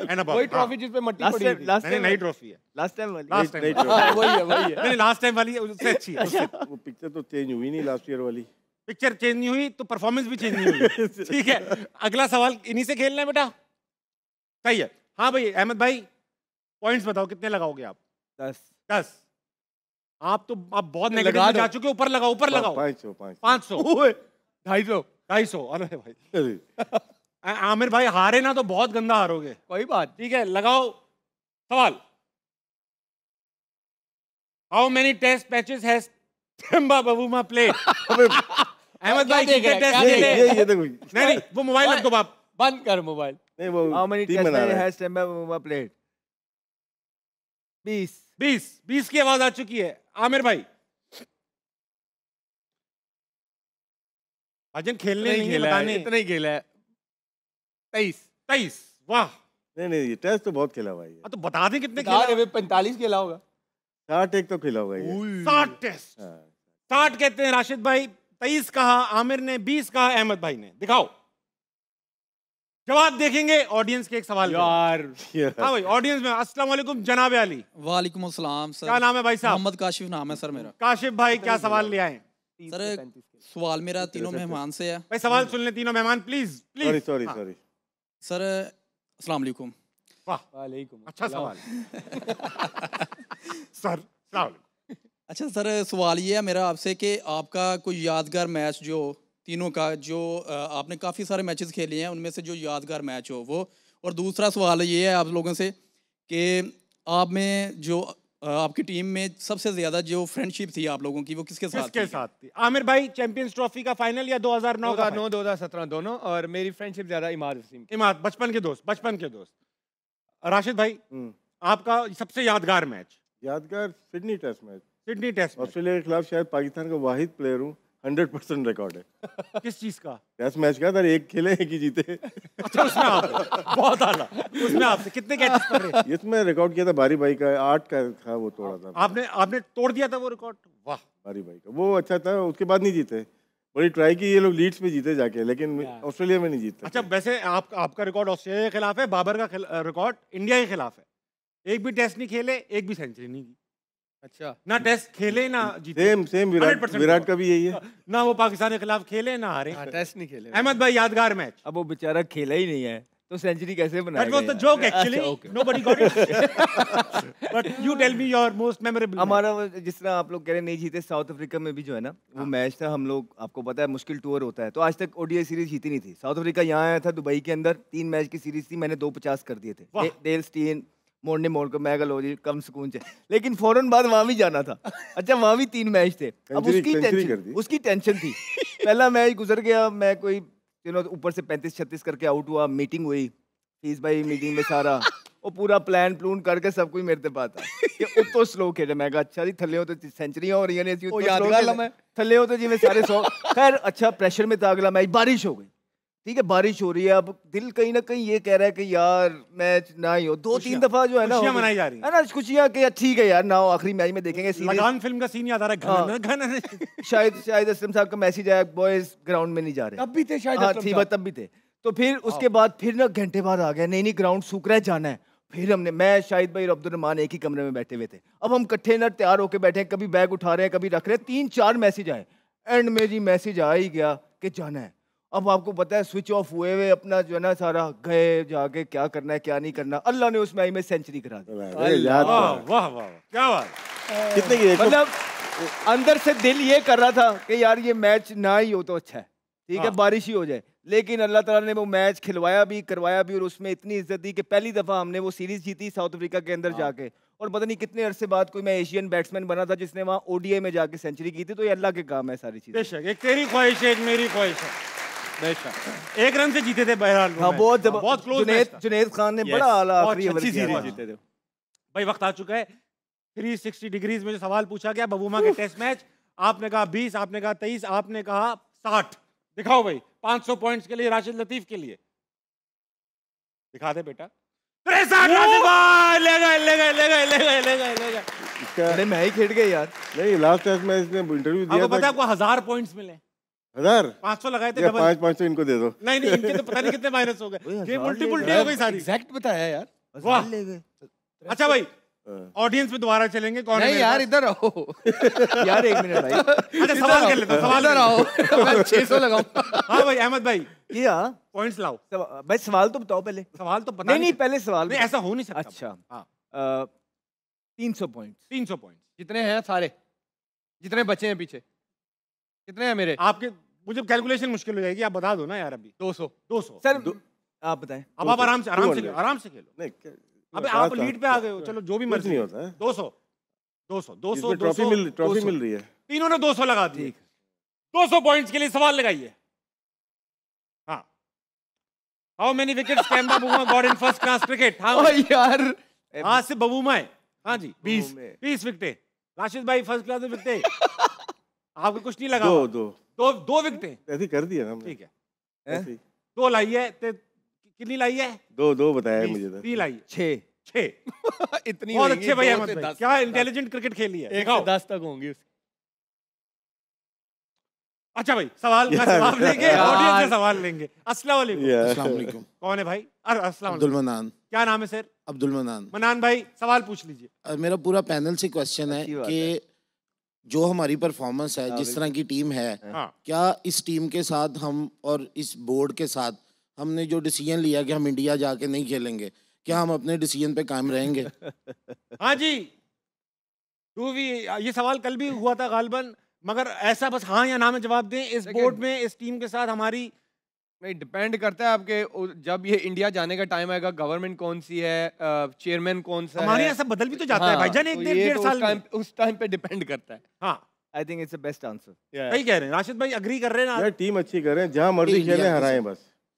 S1: है।
S4: वही ट्रॉफी जिस पे मट्टी
S3: लास्ट
S4: पड़ी
S3: टाइम
S4: हुई थी।
S3: लास्ट
S1: नहीं
S3: टाइम
S1: नई ट्रॉफी है।
S3: लास्ट टाइम वाली?
S1: लास्ट
S2: नहीं,
S1: टाइम
S2: नहीं,
S4: वही है वही है।
S1: नहीं लास्ट टाइम वाली उससे अच्छी है।
S2: वो पिक्चर तो चेंज हुई नहीं लास्ट ईयर वाली।
S1: पिक्चर चेंज नहीं हुई तो परफॉर्मेंस भी चेंज नहीं हुई। ठीक है अगला सवाल इन्हीं से खेलना है बेटा। सही है। हाँ भाई अहमद भाई पॉइंट्स बताओ कितने लगाओगे आप?
S3: 10
S1: 10। आप तो आप बहुत
S4: लगा
S1: नेगेटिव में
S4: दो।
S1: जा चुके हो। ऊपर लगाओ, ऊपर लगाओ।
S2: 500
S1: 500
S4: 250।
S1: 250। अरे भाई
S2: अरे,
S1: आमिर भाई हारे ना तो बहुत गंदा हारोगे।
S4: कोई बात।
S1: ठीक है लगाओ सवाल। How many test matches has Temba Bavuma played? Ahmad भाई
S4: देख
S1: कितने
S4: रहे हैं?
S1: टेस्ट
S4: क्या
S1: खेले?
S2: ये देखो।
S1: नहीं नहीं वो मोबाइल रख दो बाप।
S4: बंद कर मोबाइल।
S2: नहीं वो
S3: हाउ मेनी
S2: टीम
S3: टेस्ट
S2: बना रहा है।
S3: Has Temba played? 20
S1: 20 की आवाज आ चुकी है। आमिर भाई भजन खेलने नहीं है, बताने।
S4: इतना ही खेला है। 23।
S1: 23। वाह।
S2: नहीं ये टेस्ट तो बहुत खेला हुआ है।
S1: हाँ, तो बता दें कितने
S4: बता
S1: खेला।
S4: दे 45 खेला होगा।
S2: 60 एक तो खेला हुआ है ये।
S1: 60 टेस्ट।
S2: हाँ।
S1: 60 कहते हैं राशिद भाई। 23 कहा आमिर ने, 20 कहा अहमद भाई ने। दिखाओ जवाब देखेंगे ऑडियंस के एक सवाल का।
S4: यार
S1: हाँ भाई, ऑडियंस में अस्सलाम वालेकुम जनाब अली।
S7: वालेकुम अस्सलाम सर।
S1: क्या नाम है भाई साहब?
S7: मोहम्मद काशिफ नाम है सर मेरा।
S1: काशिफ भाई, क्या सवाल ले आए?
S7: सर सवाल मेरा तीनों मेहमान से है।
S1: भाई सवाल सुन ले तीनों मेहमान, please
S2: sorry
S1: please.
S2: Sorry sorry.
S7: Sir अस्सलाम वालेकुम।
S1: वाह,
S4: वालेकुम
S1: अच्छा सवाल सर। सलाम वालेकुम।
S7: अच्छा सर, सवाल ये है मेरा आपसे कि आपका कोई यादगार मैच जो तीनों का, जो आपने काफ़ी सारे मैचेस खेले हैं, उनमें से जो यादगार मैच हो वो। और दूसरा सवाल ये है आप लोगों से कि आप में जो आपकी टीम में सबसे ज़्यादा जो फ्रेंडशिप थी आप लोगों की, वो किसके साथ
S1: किसके
S7: थी?
S1: साथ थी? आमिर भाई, चैंपियंस ट्रॉफी का फाइनल या 2009 का?
S4: 2009 2017 दोनों, और मेरी फ्रेंडशिप ज्यादा इमाद वसीम की।
S1: इमाद, बचपन के दोस्त, बचपन के दोस्त। राशिद भाई, आपका सबसे यादगार मैच?
S2: यादगार Sydney test match.
S1: Sydney test match.
S2: Australia के खिलाफ शायद पाकिस्तान का वाहिद प्लेयर हूँ, 100% रिकॉर्ड है।
S1: किस चीज का?
S2: टेस्ट मैच का था, एक खेले एक ही जीते।
S1: अच्छा, उसमें आप बहुत आला। उसमें आपसे कितने कैचेस पकड़े?
S2: इसमें रिकॉर्ड किया था बारी भाई का, 8 का था, वो तोड़ा था।
S1: आपने तोड़ दिया था वो रिकॉर्ड? वाह।
S2: बारी भाई का वो अच्छा था, उसके बाद नहीं जीते। बड़ी ट्राई की ये लोग लीड्स में जीते जाके, लेकिन ऑस्ट्रेलिया में नहीं जीते।
S1: अच्छा, वैसे आपका रिकॉर्ड ऑस्ट्रेलिया के खिलाफ है, बाबर का रिकॉर्ड इंडिया के खिलाफ है। एक भी टेस्ट नहीं खेले, एक भी सेंचुरी नहीं की।
S4: अच्छा,
S1: ना टेस्ट खेले ना जीते।
S2: सेम
S1: 100%
S2: विराट का भी यही है।
S1: ना वो पाकिस्तान के खिलाफ खेले ना हारे।
S4: टेस्ट नहीं खेले।
S1: अहमद भाई, यादगार मैच?
S3: अब वो बेचारा खेला ही नहीं है तो सेंचुरी कैसे
S1: That was the
S3: बनाएगा?
S1: joke actually. Nobody got it. But you tell me your most memorable match.
S3: हमारा जिस तरह आप लोग कह रहे नहीं जीते, साउथ अफ्रीका में भी जो है ना वो मैच था, हम लोग, आपको पता है मुश्किल टूर होता है, तो आज तक ओडीआई सीरीज जीती नहीं थी। साउथ अफ्रीका यहाँ आया था दुबई के अंदर, 3 मैच की सीरीज थी, मैंने 250 कर दिए थे। डेल स्टीन मोड़ने मोड़ कर मैं गलो जी कम सुकून से, लेकिन फौरन बाद वहां भी जाना था। अच्छा, वहां भी 3 मैच थे। अब उसकी टेंशन थी। पहला मैच गुजर गया, मैं कोई ऊपर से 35-36 करके आउट हुआ। मीटिंग हुई, फीस भाई मीटिंग में सारा वो पूरा प्लान प्लून करके सब कुछ मेरे पे आता कि तो स्लो खेले। मैं कहा अच्छा जी, थले हो तो सेंचुरियां हो रही हैं, तो यादगार लम्हा थले हो तो जी मैं सारे 100। खैर अच्छा, प्रेशर में था। अगला मैच बारिश हो गई, ठीक है, बारिश हो रही है। अब दिल कहीं ना कहीं ये कह रहा है कि यार मैच ना ही हो। 2-3 दफा जो है ना
S1: खुशियां मनाई जा रही
S3: है ना, खुशियां कि ठीक है यार ना हो, आखिरी मैच में देखेंगे।
S1: लगान फिल्म का सीन याद आ रहा है, घन
S3: शायद असलम साहब का मैसेज आया, बॉयज ग्राउंड में नहीं जा रहे।
S4: तब भी थे शायद,
S3: तब भी थे। तो फिर उसके बाद फिर ना घंटे बाद आ गया, नहीं ग्राउंड सूख रहा है, जाना है। फिर हमने, मैं शाहिद भाई और अब्दुल रहमान एक ही कमरे में बैठे हुए थे। अब हम इकट्ठे ना तैयार होके बैठे हैं, कभी बैग उठा रहे हैं, कभी रख रहे हैं। 3-4 मैसेज आए, एंड में जी मैसेज आ ही गया कि जाना है। अब आपको पता है स्विच ऑफ हुए हुए अपना जो है ना सारा, गए जाके क्या करना है क्या नहीं करना। अल्लाह ने उस मैच में सेंचुरी करा दी।
S1: वाह वाह, क्या बात।
S2: कितने की?
S3: मतलब अंदर से दिल ये कर रहा था कि यार ये मैच ना ही हो तो अच्छा है, ठीक है, बारिश ही हो जाए। लेकिन अल्लाह ताला ने वो मैच खिलवाया भी, करवाया भी, और उसमें इतनी इज्जत दी कि पहली दफा हमने वो सीरीज जीती साउथ अफ्रीका के अंदर जाके। और पता नहीं कितने अरसे बाद कोई मैं एशियन बैट्समैन बना था जिसने वहाँ ओडीआई में जाके सेंचुरी की थी। तो ये अल्लाह के काम है सारी चीजें।
S1: बेशक, एक तेरी ख्वाहिश है, एक मेरी ख्वाहिश है। बेशक 1 रन से जीते थे बहरहाल।
S3: हाँ, बहुत
S1: क्लोज।
S3: जुनैद खान ने बड़ा आला आखिरी ओवर
S1: किया जीते थे भाई। वक्त आ चुका है 360 डिग्रीज में जो सवाल पूछा गया बबूमा के टेस्ट मैच, आपने कहा 20, आपने कहा 23, आपने कहा 60। दिखाओ भाई, 500 पॉइंट्स के लिए राशिद लतीफ के लिए दिखा दे बेटा। 63 ले गए।
S3: मैं ही खेल गए यार।
S2: नहीं, लास्ट टेस्ट में इसने इंटरव्यू दिया था।
S1: आपको पता है आपको 1000 पॉइंट्स मिले?
S2: 1000?
S1: 500 लगाए थे,
S2: 500 इनको दे दो।
S1: नहीं इनके तो पता नहीं कितने माइनस हो गए, ये उल्टी हो गई सारी।
S4: एग्जैक्ट बताया यार।
S1: वाह। अच्छा भाई, ऑडियंस में दोबारा चलेंगे। कौन
S4: नहीं यार, इधर आओ
S3: यार, 1 मिनट भाई।
S1: अच्छा, सवाल कर लेते, सवाल
S4: इधर आओ। मैं 600 लगाऊं।
S1: हाँ भाई, अहमद भाई
S3: क्या
S1: पॉइंट्स लाओ।
S3: भाई सवाल तो बताओ पहले।
S1: सवाल तो पता
S3: नहीं पहले सवाल
S1: नहीं, ऐसा हो नहीं सकता।
S3: अच्छा,
S1: हाँ
S3: 300 पॉइंट्स।
S1: 300 पॉइंट्स
S4: जितने हैं सारे, जितने बचे हैं पीछे, कितने हैं मेरे?
S1: आपके, मुझे कैलकुलेशन मुश्किल हो जाएगी, आप बता दो ना यार। अभी
S4: 200
S3: सर, आप बताएं।
S1: अब आप आराम से खेलो।
S2: नहीं,
S1: अबे आप लीड पे आ गए हो, चलो जो भी मर्जी
S2: नहीं होता है।
S1: 200
S2: ट्रॉफी मिल रही है।
S1: तीनों ने 200 लगा दी। 200 पॉइंट्स के लिए सवाल लगाइए। हाँ, how many wickets can बबूमा got in first class cricket? हाँ
S4: यार,
S1: हाँ सिर्फ बबूमा है। हाँ जी, 20 विकेटें। राशिद भाई फर्स्ट क्लास में विकेटें। आपको कुछ नहीं लगा? दो विकेटें
S2: ऐसे कर दिया ना।
S1: ठीक है, 2 लाई है। कितनी लाई है?
S2: 2 बताया मुझे तो।
S1: 3 लाई है।
S4: 6 इतनी
S1: बहुत अच्छे भाई अहमद भाई, क्या इंटेलिजेंट क्रिकेट खेली है।
S4: 1 से 10 तक होंगी।
S1: अच्छा भाई, सवाल का जवाब लेंगे, ऑडियंस से सवाल लेंगे। अस्सलाम वालेकुम।
S8: अस्सलाम वालेकुम।
S1: कौन है भाई? अरे अस्सलाम
S8: अब्दुल
S1: वालेकुम।
S8: मनान।
S1: क्या नाम है सर?
S8: अब्दुल मनान।
S1: मनान भाई, सवाल पूछ लीजिए।
S8: मेरा पूरा पैनल से क्वेश्चन है
S3: अच्छी बात
S8: कि जो हमारी परफॉर्मेंस है, जिस तरह की टीम है,
S1: हाँ।
S8: क्या इस टीम के साथ हम और इस बोर्ड के साथ हमने जो डिसीजन लिया कि हम इंडिया जाके नहीं खेलेंगे, क्या हम अपने डिसीजन पे कायम रहेंगे?
S1: हाँ जी, ये सवाल कल भी हुआ था गालिबन, मगर ऐसा बस हाँ या ना में जवाब दें। इस बोर्ड में, इस टीम के साथ हमारी
S4: नहीं, डिपेंड करता है आपके जब ये इंडिया जाने का टाइम आएगा, गवर्नमेंट कौन सी है, चेयरमैन कौन सा
S1: हमारे
S4: है।
S1: यहाँ सब बदल भी तो जाता है भाईजान, एक
S4: तो
S1: डेढ़
S4: ये
S1: डेढ़
S4: तो
S1: साल में।
S4: उस टाइम पे डिपेंड करता है।
S1: हाँ,
S3: I think it's the best answer.
S1: सही कह रहे हैं राशिद भाई, अग्री कर रहे हैं
S2: यार
S1: ना?
S2: टीम अच्छी करें, जहाँ मर्जी
S8: इंडिया
S2: खेलें,
S8: के
S2: हराएं
S8: साथ।
S2: बस।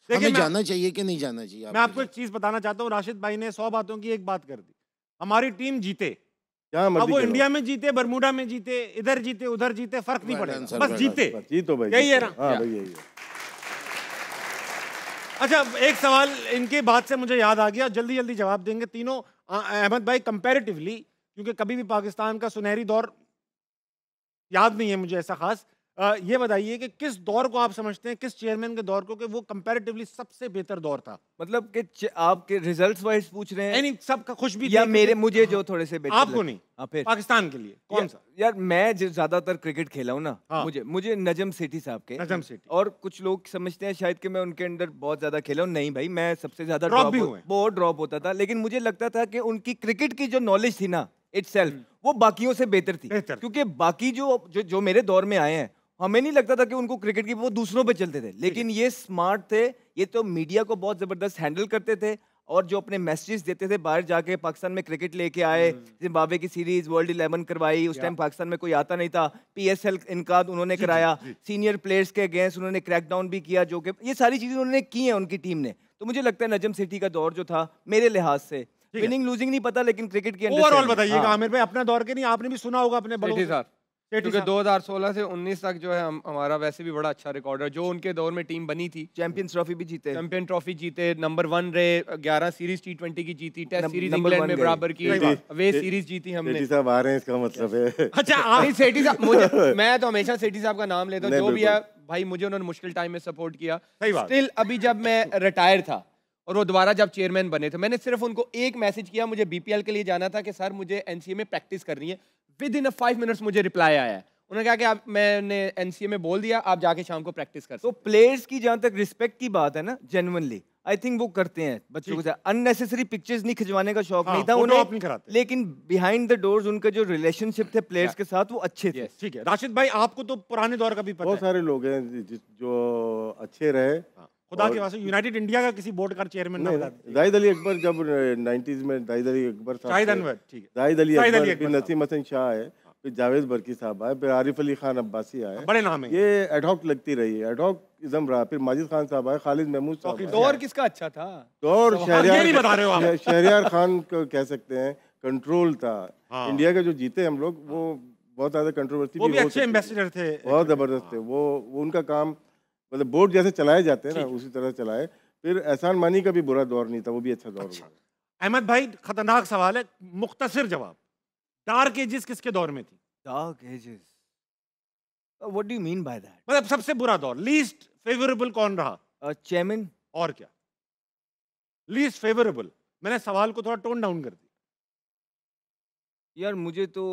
S1: देखिए
S8: हमें
S1: मैं
S8: जाना चाहिए कि नहीं जाना चाहिए?
S1: मैं आपको एक चीज बताना चाहता हूँ। राशिद भाई ने 100 बातों की एक बात कर दी। हमारी टीम जीते,
S2: जहाँ
S1: अब
S2: मर्जी
S1: वो
S2: खेलो।
S1: इंडिया में जीते, बरमूडा में जीते, इधर जीते, उधर जीते, फर्क नहीं
S8: Right
S1: पड़ेगा,
S8: answer,
S1: बस
S8: right
S1: जीते।
S2: बस जीतो भाई,
S1: यही है
S2: जीतो।
S1: ना?
S2: हाँ भाई, यही है।
S1: अच्छा, एक सवाल इनके बात से मुझे याद आ गया, जल्दी जल्दी जवाब देंगे तीनों। अहमद भाई, कंपैरेटिवली, क्योंकि कभी भी पाकिस्तान का सुनहरी दौर याद नहीं है मुझे ऐसा खास, ये बताइए कि किस दौर को आप समझते हैं, किस चेयरमैन के दौर को, कि वो कंपैरेटिवली सबसे बेहतर दौर था?
S3: मतलब कि आपके रिजल्ट्स वाइज पूछ रहे हैं
S1: नहीं, सबका खुश भी
S3: या
S1: थे,
S3: मेरे
S1: क्योंकि-
S3: मुझे जो थोड़े से बेहतर
S1: आपको
S3: लगे?
S1: नहीं,
S3: हाँ, फिर
S1: पाकिस्तान के लिए कौन सा?
S3: यार मैं जो ज्यादातर क्रिकेट खेला हूँ ना,
S1: हाँ।
S3: मुझे नजम सेठी साहब के,
S1: नजम सेठी।
S3: और कुछ लोग समझते हैं शायद कि मैं उनके अंडर बहुत ज्यादा खेला हूँ। नहीं भाई, मैं सबसे ज्यादा
S1: Drop भी हुए।
S3: बहुत ड्रॉप होता था, लेकिन मुझे लगता था कि उनकी क्रिकेट की जो नॉलेज थी ना, इटसेल्फ वो बाकियों से बेहतर थी।
S1: बेहतर।
S3: क्योंकि बाकी जो मेरे दौर में आए हैं, हमें नहीं लगता था कि उनको क्रिकेट की, वो दूसरों पे चलते थे, लेकिन ये स्मार्ट थे, ये तो मीडिया को बहुत जबरदस्त हैंडल करते थे, और जो अपने मैसेजेस देते थे, बाहर जाके पाकिस्तान में क्रिकेट लेके आए, जिम्बाब्वे की सीरीज वर्ल्ड 11 करवाई, उस टाइम पाकिस्तान में कोई आता नहीं था, PSL इनका उन्होंने कराया, सीनियर प्लेयर्स के अगेंस्ट उन्होंने क्रैकडाउन भी किया, जो कि ये सारी चीजें उन्होंने की हैं उनकी टीम ने। तो मुझे लगता है नजम सेठी का दौर जो था, मेरे लिहाज से, विनिंग लूजिंग नहीं पता, लेकिन क्रिकेट की
S1: ओवरऑल बताइएगा आमिर भाई, अपना दौर के नहीं, आपने भी सुना होगा अपने बड़ों
S4: सेठी
S1: से।
S4: साहब,
S1: सेठी
S4: क्योंकि
S1: साहब।
S4: 2016 से 19 तक जो है हमारा वैसे भी बड़ा अच्छा रिकॉर्ड है। जो उनके दौर में टीम बनी थी,
S3: चैंपियंस ट्रॉफी भी जीते,
S4: चैंपियन ट्रॉफी जीते, नंबर 1 रहे, 11 सीरीज T20 की जीती, टेस्ट सीरीज
S3: नंबर
S4: इंग्लैंड
S3: 1
S4: में
S3: गए।
S4: बराबर की,
S2: सही बात।
S4: वे सीरीज जीती हमने।
S2: सेठी साहब आ रहे हैं, इसका मतलब है।
S1: अच्छा, आप
S4: नहीं, सेठी साहब मुझे, मैं तो हमेशा सेठी साहब का नाम लेता हूँ,
S2: नहीं,
S4: जो भी है
S2: बिल्कुल।
S4: भाई, मुझे उन्होंने मुश्किल टाइम में सपोर्ट किया।
S1: सही बात।
S4: स्टिल अभी जब मैं रिटायर था और वो दोबारा जब चेयरमैन बने थे, मैंने सिर्फ उनको एक मैसेज किया, मुझे BPL के लिए जाना था कि सर मुझे NCA में प्रैक्टिस करनी है। विद इन 5 मिनट्स मुझे रिप्लाई आया है, उन्होंने कहा कि आप, मैंने NCA में बोल दिया, आप जाके शाम को प्रैक्टिस कर
S3: तो
S4: सकते
S3: प्लेयर्स की जहां तक रिस्पेक्ट की बात है ना, जेन्युइनली आई थिंक वो करते हैं बच्चों के साथ। अननेसेसरी पिक्चर्स नहीं खिंचवाने का शौक
S1: हाँ,
S3: नहीं था
S1: photo
S3: उन्हें,
S1: op नहीं कराते।
S3: लेकिन बिहाइंड द डोर्स उनका जो रिलेशनशिप थे प्लेयर्स के साथ, वो अच्छे थे।
S1: ठीक है राशिद भाई, आपको तो पुराने दौर का भी पता
S2: बहुत
S1: है।
S2: सारे लोग हैं जो अच्छे रहे।
S1: खुदा के वास्ते यूनाइटेड इंडिया का किसी बोर्ड का चेयरमैन ना बता दीजिए।
S2: जाहिद अली अकबर, जब 90s में जाहिद अली अकबर साहब
S1: शाहिद
S2: थे।
S1: अनवर, ठीक है।
S2: जाहिद अली
S1: शाहिद अली
S2: अकबर, फिर
S1: अकबर
S2: नसीम हसन शाह आए, फिर जावेद बरकी साहब आए, फिर आरिफ अली खान अब्बासी आए।
S1: बड़े नाम है।
S2: ये एडहॉक लगती रही है, एडहॉक रहा। फिर माजिद खान साहब आए, खालिद महमूद साहब आए।
S4: दौर किसका अच्छा था?
S2: दौर
S1: ये नहीं बता रहे हो आप।
S2: शहरियार खान को कह सकते हैं, कंट्रोल था।
S1: हाँ।
S2: इंडिया के जो जीते हम लोग, वो बहुत ज्यादा कंट्रोवर्सी
S1: वो भी
S2: हो
S1: अच्छे
S2: सकती थी।
S1: एम्बेसडर थे।
S2: बहुत जबरदस्त थे वो उनका काम, मतलब बोर्ड जैसे चलाए जाते हैं ना, उसी तरह चलाए। फिर एहसान मानी का भी बुरा दौर नहीं था, वो भी अच्छा दौर हुआ।
S1: अहमद भाई, खतरनाक सवाल है, मुख्तसर जवाब। डार्क एजेस किसके दौर में थी?
S3: Dark ages, what do you mean by that?
S1: मतलब सबसे बुरा दौर, लीस्ट फेवरेबल कौन रहा?
S3: चेयरमैन,
S1: और क्या लीस्ट फेवरेबल? मैंने सवाल को थोड़ा टोन डाउन कर दिया।
S3: यार मुझे तो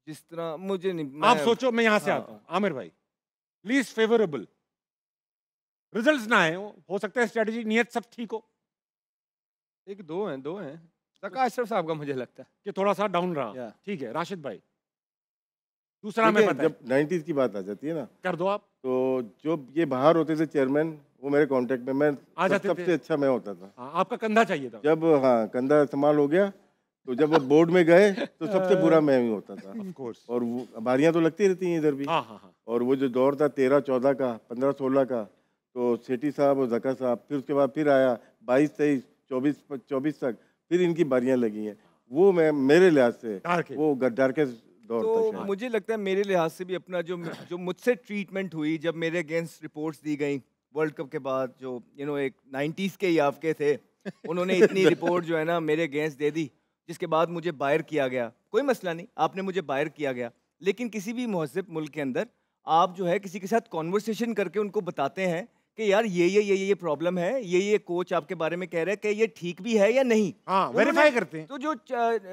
S3: जिस तरह, मुझे नहीं,
S1: आप सोचो, मैं यहां से
S3: हाँ।
S1: आता हूं। आमिर भाई, लीस्ट फेवरेबल, रिजल्ट्स ना आए हो सकता है स्ट्रेटजी नियत सब ठीक हो,
S4: एक दो हैं ज़का अशरफ साहब का मुझे लगता है
S1: कि थोड़ा सा डाउन रहा।
S4: या।
S1: ठीक है राशिद भाई, दूसरा मैं
S2: देखिए,
S1: पता है,
S2: जब 90s की बात आ जाती है ना,
S1: कर दो आप।
S2: तो जो ये बाहर होते थे चेयरमैन, वो मेरे कांटेक्ट में, मैं
S1: आ जाते थे।
S2: सबसे अच्छा मैं होता था।
S1: हाँ, आपका कंधा चाहिए था।
S2: जब कंधा इस्तेमाल हो गया, तो जब वो बोर्ड में गए, तो सबसे बुरा मैं ही होता था।
S1: Of course.
S2: और वो बारियां तो लगती रहती हैं इधर भी।
S1: हाँ हाँ हाँ।
S2: और वो जो दौर था 13-14 का, 15-16 का, तो सेठी साहब और ज़का साहब, फिर उसके बाद फिर आया 22-23, 24 तक, फिर इनकी बारियां लगी हैं। वो मैं, मेरे लिहाज से
S1: Dark
S2: वो डार्केस्ट दौर था
S3: तो
S2: शायद।
S3: मुझे लगता है मेरे लिहाज से भी अपना जो मुझसे ट्रीटमेंट हुई जब मेरे अगेंस्ट रिपोर्ट्स दी गई वर्ल्ड कप के बाद, जो एक 90s के ही आपके थे, उन्होंने इतनी रिपोर्ट जो है ना मेरे अगेंस्ट दे दी, जिसके बाद मुझे बाहर किया गया। कोई मसला नहीं, आपने मुझे बाहर किया गया, लेकिन किसी भी महज़ब मुल्क के अंदर आप जो है किसी के साथ कॉन्वर्सेशन करके उनको बताते हैं कि यार ये प्रॉब्लम है, ये कोच आपके बारे में कह रहे हैं कि ये ठीक भी है या नहीं।
S1: हाँ, वेरीफाई करते हैं।
S3: तो जो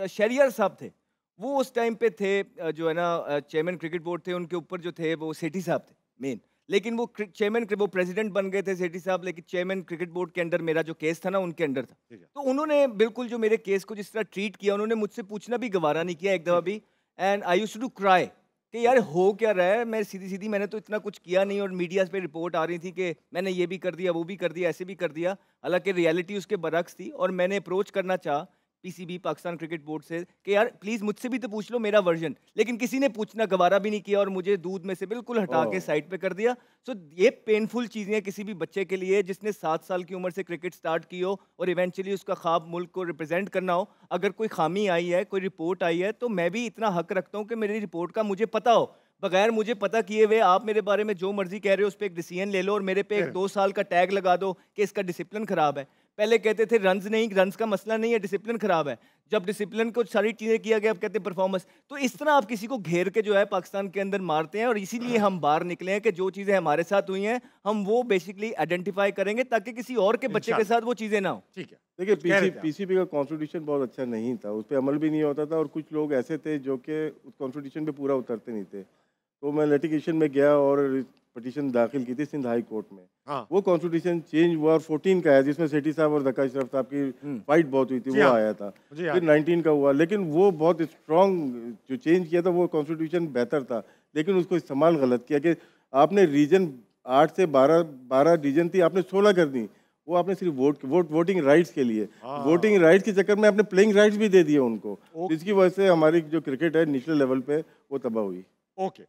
S3: शहरियार साहब थे वो उस टाइम पे थे, जो है ना चेयरमैन क्रिकेट बोर्ड थे, उनके ऊपर जो थे वो सेठी साहब थे मेन, लेकिन वो चेयरमैन, वो प्रेसिडेंट बन गए थे सेठी साहब, लेकिन चेयरमैन क्रिकेट बोर्ड के अंडर मेरा जो केस था ना उनके अंडर था। तो उन्होंने बिल्कुल जो मेरे केस को जिस तरह ट्रीट किया, उन्होंने मुझसे पूछना भी गवारा नहीं किया एक दफा भी। And I used to cry कि यार हो क्या रहा है, मैं सीधी सीधी मैंने तो इतना कुछ किया नहीं, और मीडिया पे रिपोर्ट आ रही थी कि मैंने ये भी कर दिया, वो भी कर दिया, ऐसे भी कर दिया, हालांकि रियलिटी उसके बरक्स थी। और मैंने अप्रोच करना चाहा पीसीबी पाकिस्तान क्रिकेट बोर्ड से कि यार प्लीज मुझसे भी तो पूछ लो मेरा वर्जन, लेकिन किसी ने पूछना गवारा भी नहीं किया और मुझे दूध में से बिल्कुल हटा के साइड पे कर दिया। सो ये पेनफुल चीजें हैं किसी भी बच्चे के लिए जिसने 7 साल की उम्र से क्रिकेट स्टार्ट की हो और इवेंचुअली उसका ख्वाब मुल्क को रिप्रेजेंट करना हो। अगर कोई खामी आई है, कोई रिपोर्ट आई है, तो मैं भी इतना हक रखता हूँ कि मेरी रिपोर्ट का मुझे पता हो, बगैर मुझे पता किए हुए आप मेरे बारे में जो मर्जी कह रहे हो उस पर एक डिसीजन ले लो और मेरे पे एक 2 साल का टैग लगा दो कि इसका डिसिप्लिन खराब है। पहले कहते थे रन्स नहीं, रन्स का मसला नहीं है, डिसिप्लिन खराब है। जब डिसिप्लिन को सारी चीजें किया गया, अब कहते हैं परफॉर्मेंस। तो इस तरह आप किसी को घेर के जो है पाकिस्तान के अंदर मारते हैं, और इसीलिए हम बाहर निकले हैं कि जो चीजें हमारे साथ हुई हैं हम वो बेसिकली आइडेंटिफाई करेंगे ताकि किसी और के बच्चे के साथ वो चीजें ना हो।
S1: ठीक है,
S2: देखिए पीसीबी का कॉन्स्टिट्यूशन बहुत अच्छा नहीं था, उस पर अमल भी नहीं होता था, और कुछ लोग ऐसे थे जो कि उस कॉन्स्टिट्यूशन पे पूरा उतरते नहीं थे। तो मैं लिटिगेशन में गया और पिटीशन दाखिल की थी सिंध हाई कोर्ट में।
S1: हाँ।
S2: वो कॉन्स्टिट्यूशन चेंज हुआ और 14 का है, जिसमें सेठी साहब और धक्का अशरफ साहब की फाइट बहुत हुई थी, वो आया था। फिर 19 का हुआ, लेकिन वो बहुत स्ट्रॉन्ग जो चेंज किया था वो कॉन्स्टिट्यूशन बेहतर था, लेकिन उसको इस्तेमाल गलत किया कि आपने रीजन 8 से 12 रीजन थी, आपने 16 कर दी। वो आपने सिर्फ वोटिंग राइट्स के लिए, वोटिंग राइट्स के चक्कर में आपने प्लेइंग राइट्स भी दे दिए उनको, जिसकी वजह से हमारी जो क्रिकेट है नेशनल लेवल पे वो तबाह हुई।
S1: ओके,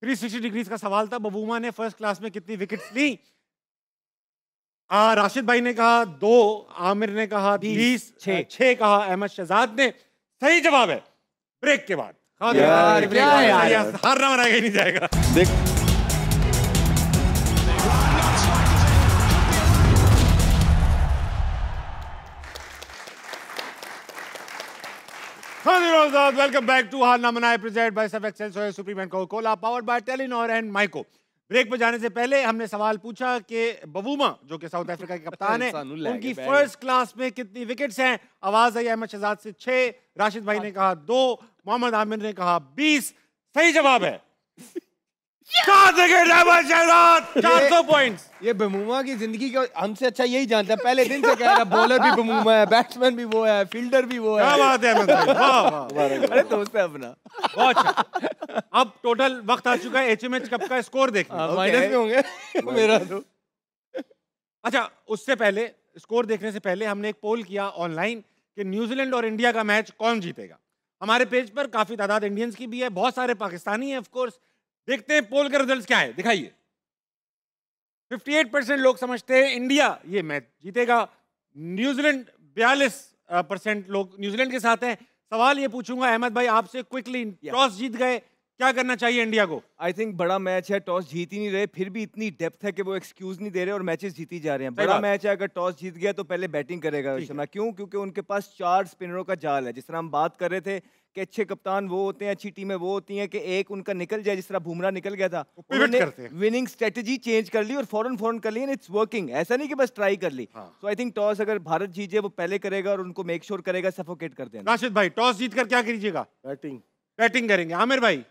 S1: 360 डिग्रीज का सवाल था, बबूमा ने फर्स्ट क्लास में कितनी विकेट्स ली? राशिद भाई ने कहा 2, आमिर ने कहा 20, 6 कहा अहमद शहजाद ने। सही जवाब है ब्रेक के बाद। हारना मना ही नहीं जाएगा।
S2: देख
S1: वेलकम बैक टू हारना मनाए presented by Surf Excel Soya Supreme and Coca powered by Telenor and Myco. Break पर जाने से पहले हमने सवाल पूछा कि बबूमा जो कि साउथ अफ्रीका के कप्तान है, उनकी फर्स्ट क्लास में कितनी विकेट्स हैं? आवाज आई अहमद शहजाद से 6, राशिद भाई ने कहा 2, मोहम्मद आमिर ने कहा 20। सही जवाब है 400 पॉइंट्स।
S4: ये बमूमा की जिंदगी का हमसे अच्छा यही जानता है, पहले दिन से कह रहा बॉलर भी बमूमा है, बैट्समैन भी वो है, फील्डर भी वो है।
S1: क्या बात है अहमद भाई, वाह वाह।
S3: अरे दोस्त है अपना।
S1: बहुत अच्छा। अब टोटल वक्त आ चुका है एचएमएच कप का स्कोर देखने।
S4: माइनस में होंगे मेरा तो।
S1: अच्छा, उससे पहले स्कोर देखने से पहले हमने एक पोल किया ऑनलाइन कि न्यूजीलैंड और इंडिया का मैच कौन जीतेगा। हमारे पेज पर काफी तादाद इंडियंस की भी है, बहुत सारे पाकिस्तानी हैं ऑफ कोर्स। देखते हैं पोल के रिजल्ट्स क्या है, दिखाइए। 58% लोग समझते हैं इंडिया ये मैच जीतेगा, न्यूजीलैंड 42% लोग न्यूजीलैंड के साथ हैं। सवाल ये पूछूंगा अहमद भाई आपसे क्विकली, टॉस जीत गए, क्या करना चाहिए इंडिया को?
S3: आई थिंक बड़ा मैच है, टॉस जीत ही नहीं रहे, फिर भी इतनी डेप्थ है कि वो एक्सक्यूज नहीं दे रहे और मैचेस जीती जा रहे हैं। बड़ा मैच है, अगर टॉस जीत गया तो पहले बैटिंग करेगा शर्मा। क्यों? क्योंकि उनके पास 4 स्पिनरों का जाल है। जिस तरह हम बात कर रहे थे कि अच्छे कप्तान वो होते हैं, अच्छी टीमें वो होती हैं कि एक उनका निकल जाए, जिस तरह बुमराह निकल गया था, उन्होंने विनिंग स्ट्रेटजी चेंज कर ली और फौरन कर ली, इट्स वर्किंग। ऐसा नहीं कि बस ट्राई कर ली। सो आई थिंक टॉस अगर भारत जीत जाए वो पहले करेगा और उनको मेक श्योर करेगा सफोकेट कर देना।
S1: राशिद भाई टॉस जीतकर क्या कीजिएगा? बैटिंग करेंगे। आमिर भाई?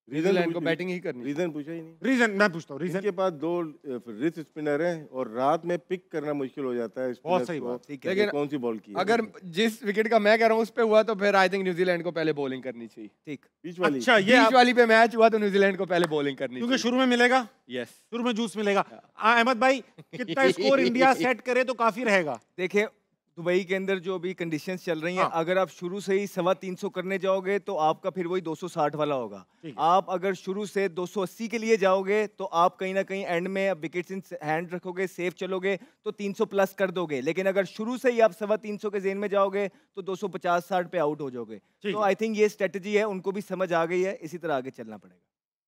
S4: न्यूजीलैंड को बैटिंग ही करनी।
S2: रीजन पूछा ही नहीं।
S1: रीजन मैं पूछता हूँ। रीजन
S2: के पास 2 रिस्ट स्पिनर हैं और रात में पिक करना मुश्किल हो जाता है।
S1: बहुत सही बात।
S4: लेकिन
S2: कौन सी बॉल की
S4: अगर जिस विकेट का मैं कह रहा हूँ उस पे हुआ तो फिर आई थिंक न्यूजीलैंड को पहले बॉलिंग करनी चाहिए।
S3: ठीक,
S2: बीच वाली।
S1: अच्छा, ये
S4: बीच वाली पे मैच हुआ तो न्यूजीलैंड को पहले बॉलिंग करनी
S1: क्योंकि शुरू में मिलेगा।
S4: यस,
S1: शुरू में जूस मिलेगा। अहमद भाई कितना स्कोर इंडिया सेट करे तो काफी रहेगा?
S3: देखिए दुबई के अंदर जो अभी कंडीशंस चल रही हैं, अगर आप शुरू से ही 325 करने जाओगे तो आपका फिर वही 260 वाला होगा। आप अगर शुरू से 280 के लिए जाओगे तो आप कहीं ना कहीं एंड में विकेट्स इन हैंड रखोगे, सेफ चलोगे तो 300 प्लस कर दोगे। लेकिन अगर शुरू से ही आप 325 के जेन में जाओगे तो 250-60 पे आउट हो जाओगे। तो आई थिंक ये स्ट्रेटजी है, उनको भी समझ आ गई है, इसी तरह आगे चलना पड़ेगा।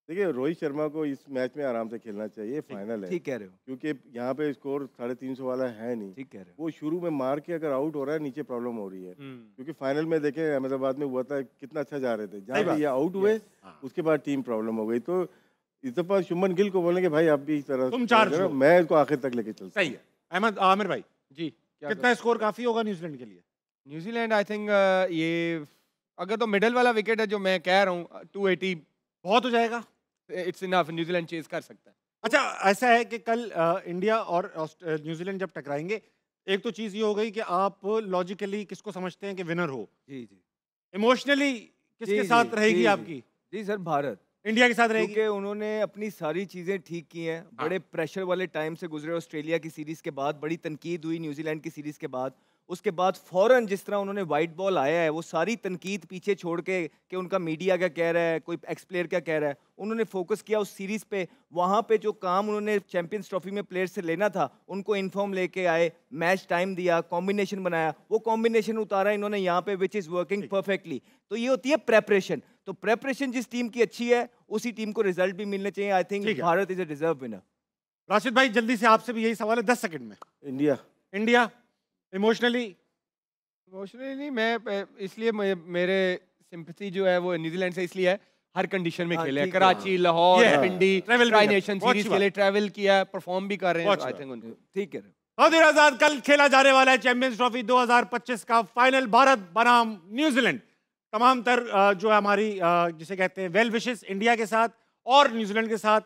S2: देखिए रोहित शर्मा को इस मैच में आराम से खेलना चाहिए, फाइनल है।
S3: ठीक कह रहे हो,
S2: क्योंकि यहाँ पे स्कोर 350 वाला है नहीं।
S3: ठीक कह रहे हो।
S2: वो शुरू में मार के अगर आउट हो रहा है, नीचे प्रॉब्लम हो रही है। क्योंकि फाइनल में देखें अहमदाबाद में हुआ था, कितना अच्छा जा रहे थे, जहाँ पे ये आउट हुए उसके बाद टीम प्रॉब्लम हो गई। तो इस दफा शुभमन गिल को बोलेंगे भाई आप भी इस तरह
S1: तुम चार्ज
S2: करो,
S1: लो।
S2: मैं इसको आखिर तक लेके चलता
S1: सही है। अहमद आमिर भाई,
S4: जी क्या
S1: कितना स्कोर काफी होगा न्यूजीलैंड के लिए?
S4: न्यूजीलैंड आई थिंक ये अगर तो मिडल वाला विकेट है जो मैं कह रहा हूँ 280
S1: बहुत हो जाएगा।
S4: इट्स इनफ, न्यूजीलैंड चेज कर सकता है।
S1: अच्छा, ऐसा है कि कल इंडिया और न्यूजीलैंड जब टकराएंगे, एक तो चीज ये हो गई कि आप लॉजिकली किसको समझते हैं कि विनर हो,
S3: जी जी
S1: इमोशनली किसके
S3: जी,
S1: साथ
S3: जी,
S1: रहेगी
S3: जी,
S1: आपकी?
S3: जी सर, भारत।
S1: इंडिया के साथ रहेगी।
S3: क्योंकि उन्होंने अपनी सारी चीजें ठीक की हैं, बड़े प्रेशर वाले टाइम से गुजरे। ऑस्ट्रेलिया की सीरीज के बाद बड़ी तनकीद हुई, न्यूजीलैंड की सीरीज के बाद, उसके बाद फौरन जिस तरह उन्होंने वाइट बॉल आया है, वो सारी तनकीद पीछे छोड़ के कि उनका मीडिया क्या कह रहा है, कोई एक्स प्लेयर क्या कह रहा है, उन्होंने फोकस किया उस सीरीज पे। वहाँ पे जो काम उन्होंने चैंपियंस ट्रॉफी में प्लेयर से लेना था, उनको इन्फॉर्म लेके आए, मैच टाइम दिया, कॉम्बिनेशन बनाया, वो कॉम्बिनेशन उतारा इन्होंने यहाँ पे, विच इज़ वर्किंग परफेक्टली। तो ये होती है प्रेपरेशन। तो प्रेपरेशन जिस टीम की अच्छी है, उसी टीम को रिजल्ट भी मिलने चाहिए। I think Bharat is a deserve winner.
S1: Rashid भाई, जल्दी से आपसे भी यही सवाल है 10 सेकंड में। इंडिया इमोशनली
S4: नहीं, मैं इसलिए मेरे सिंपैथी जो है वो न्यूजीलैंड से इसलिए है, हर कंडीशन में खेले हैं, कराची, लाहौर, पिंडी, ट्राई नेशन सीरीज के लिए ट्रैवल किया, परफॉर्म भी कर रहे हैं। आई थिंक उनको
S3: ठीक है।
S1: कादिर आजाद, कल खेला जाने वाला है चैंपियंस ट्रॉफी 2025 का फाइनल, भारत बनाम न्यूजीलैंड। तमाम तर जो है हमारी जिसे कहते हैं वेल विशेस इंडिया के साथ और न्यूजीलैंड के साथ,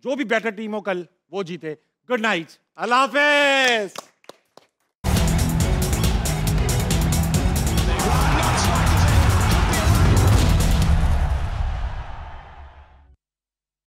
S1: जो भी बेटर टीम हो कल वो जीते। गुड नाइट, अल्लाह हाफिज।